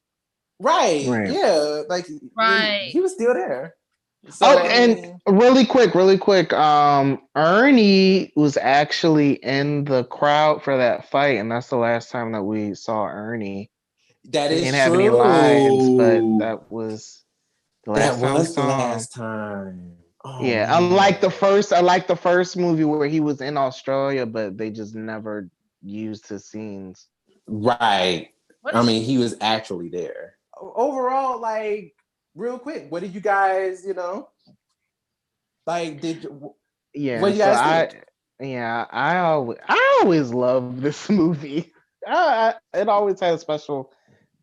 Right. Yeah. Like, he was still there. So, and really quick, Ernie was actually in the crowd for that fight, and that's the last time that we saw Ernie. That is true. He didn't have any lines, but that was the last time we saw him. Last time. Oh, yeah, man. unlike the first movie where he was in Australia, but they just never used his scenes. Right. I mean, he was actually there. Overall, like, real quick, what did you guys, like, what did you guys think? I always love this movie. It always had a special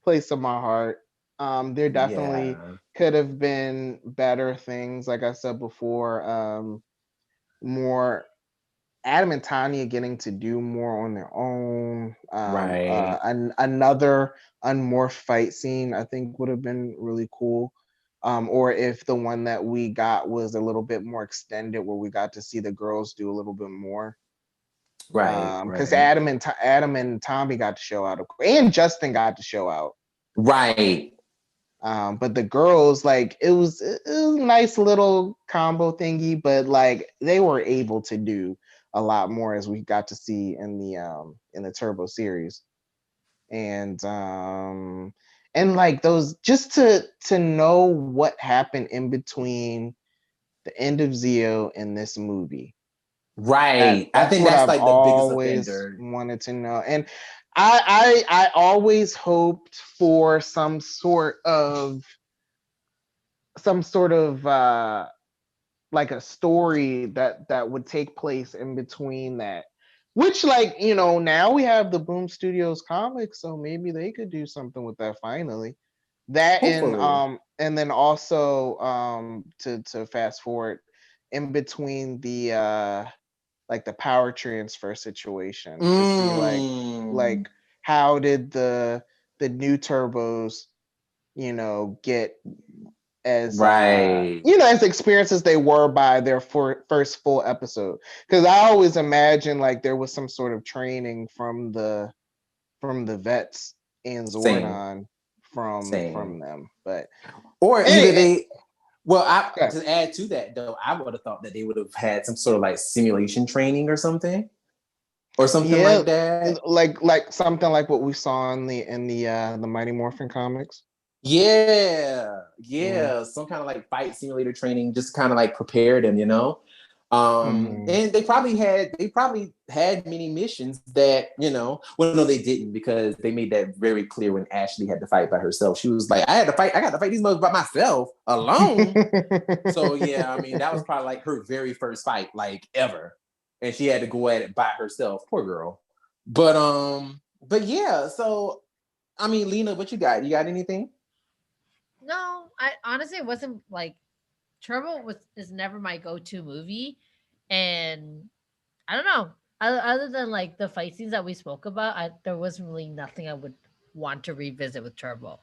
place in my heart. There definitely could have been better things, like I said before, more Adam and Tanya getting to do more on their own. Another unmorphed fight scene I think would have been really cool. Or if the one that we got was a little bit more extended, where we got to see the girls do a little bit more. Right. Because Adam and Tommy got to show out, and Justin got to show out. Right. But the girls, like, it was a nice little combo thingy, but like they were able to do a lot more, as we got to see in the Turbo series. And like those, just to know what happened in between the end of Zeo and this movie. Right. I think that's like the biggest offender. Wanted to know. And I always hoped for some sort of like a story that would take place in between that, which, like, now we have the Boom Studios comics, so maybe they could do something with that finally. That Hopefully. and then also to fast forward in between the like the power transfer situation to see Mm, like how did the new turbos, get as right. as experienced as they were by their first full episode, because I always imagine like there was some sort of training from the vets in Same. Zordon from Same. them, but Or either anyway, they, well, I okay. to add to that though, I would have thought that they would have had some sort of like simulation training or something Yeah, like that. like something like what we saw in the Mighty Morphin comics. Yeah, Mm. yeah, some kind of like fight simulator training, just kind of like prepare them, Hmm. And they probably had many missions that, well, no, they didn't, because they made that very clear when Ashley had to fight by herself. She was like, I got to fight these mothers by myself alone. So yeah, I mean, that was probably like her very first fight, like ever, and she had to go at it by herself. Poor girl. But yeah. So I mean, Lena, what you got? You got anything? No, I honestly it wasn't like Turbo is never my go-to movie, and I don't know. Other than like the fight scenes that we spoke about, there wasn't really nothing I would want to revisit with Turbo.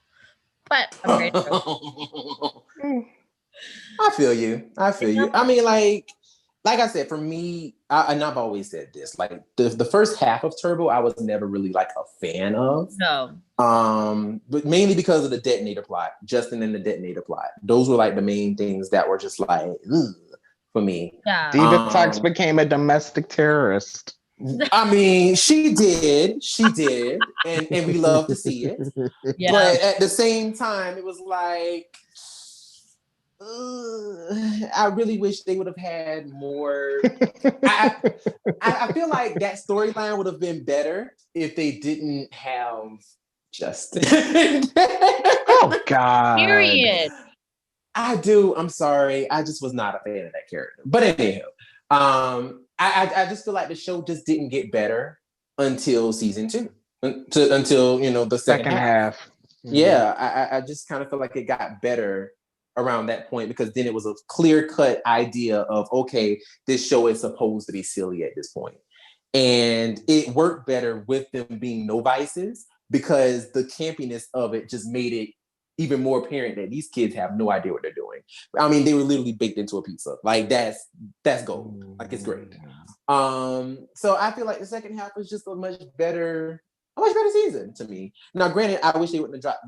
But I'm great. I feel you. I feel You know? you. I mean, like I said, for me, and I've always said this, like the first half of Turbo, I was never really like a fan of. No. But mainly because of the detonator plot, Justin and the detonator plot. Those were like the main things that were just like, ugh, for me. Yeah. Diva Tux became a domestic terrorist. I mean, she did, and we love to see it. Yeah. But at the same time, it was like, I really wish they would have had more. I feel like that storyline would have been better if they didn't have Justin. Oh God. Period. I do. I'm sorry. I just was not a fan of that character. But anyhow, I just feel like the show just didn't get better until season 2, until the second Second half. half. Yeah, I just kind of feel like it got better around that point, because then it was a clear-cut idea of, okay, this show is supposed to be silly at this point. And it worked better with them being novices, because the campiness of it just made it even more apparent that these kids have no idea what they're doing. I mean, they were literally baked into a pizza. Like that's gold. Like it's great. So I feel like the second half was just a much better season to me. Now, granted, I wish they wouldn't have dropped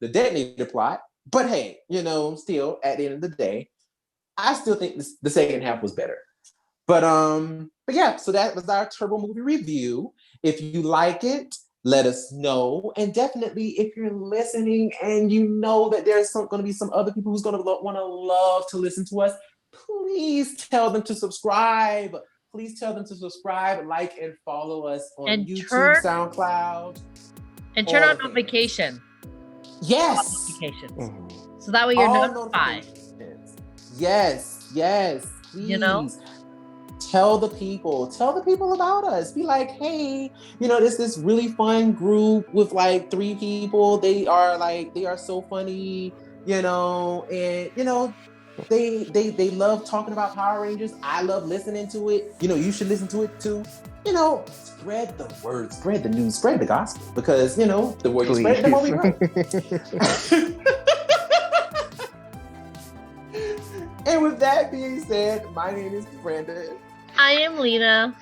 the detonator plot, but hey, still at the end of the day, I still think the second half was better. But yeah, so that was our Turbo movie review. If you like it, let us know. And definitely, if you're listening and you know that there's going to be some other people who's going to love to listen to us, please tell them to subscribe. Please tell them to subscribe, like, and follow us on And YouTube, SoundCloud. And turn on notification. Yes. Notifications. So that way you're notified. Yes. Please. Tell the people about us. Be like, hey, there's this really fun group with like 3 people. They are so funny, and they love talking about Power Rangers. I love listening to it. You should listen to it too. Spread the word, spread the news, spread the gospel, because the more you spread it, the more we grow. And with that being said, my name is Brandon. I am Lena.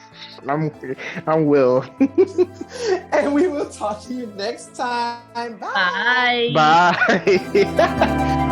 I'm Will. And we will talk to you next time. Bye. Bye.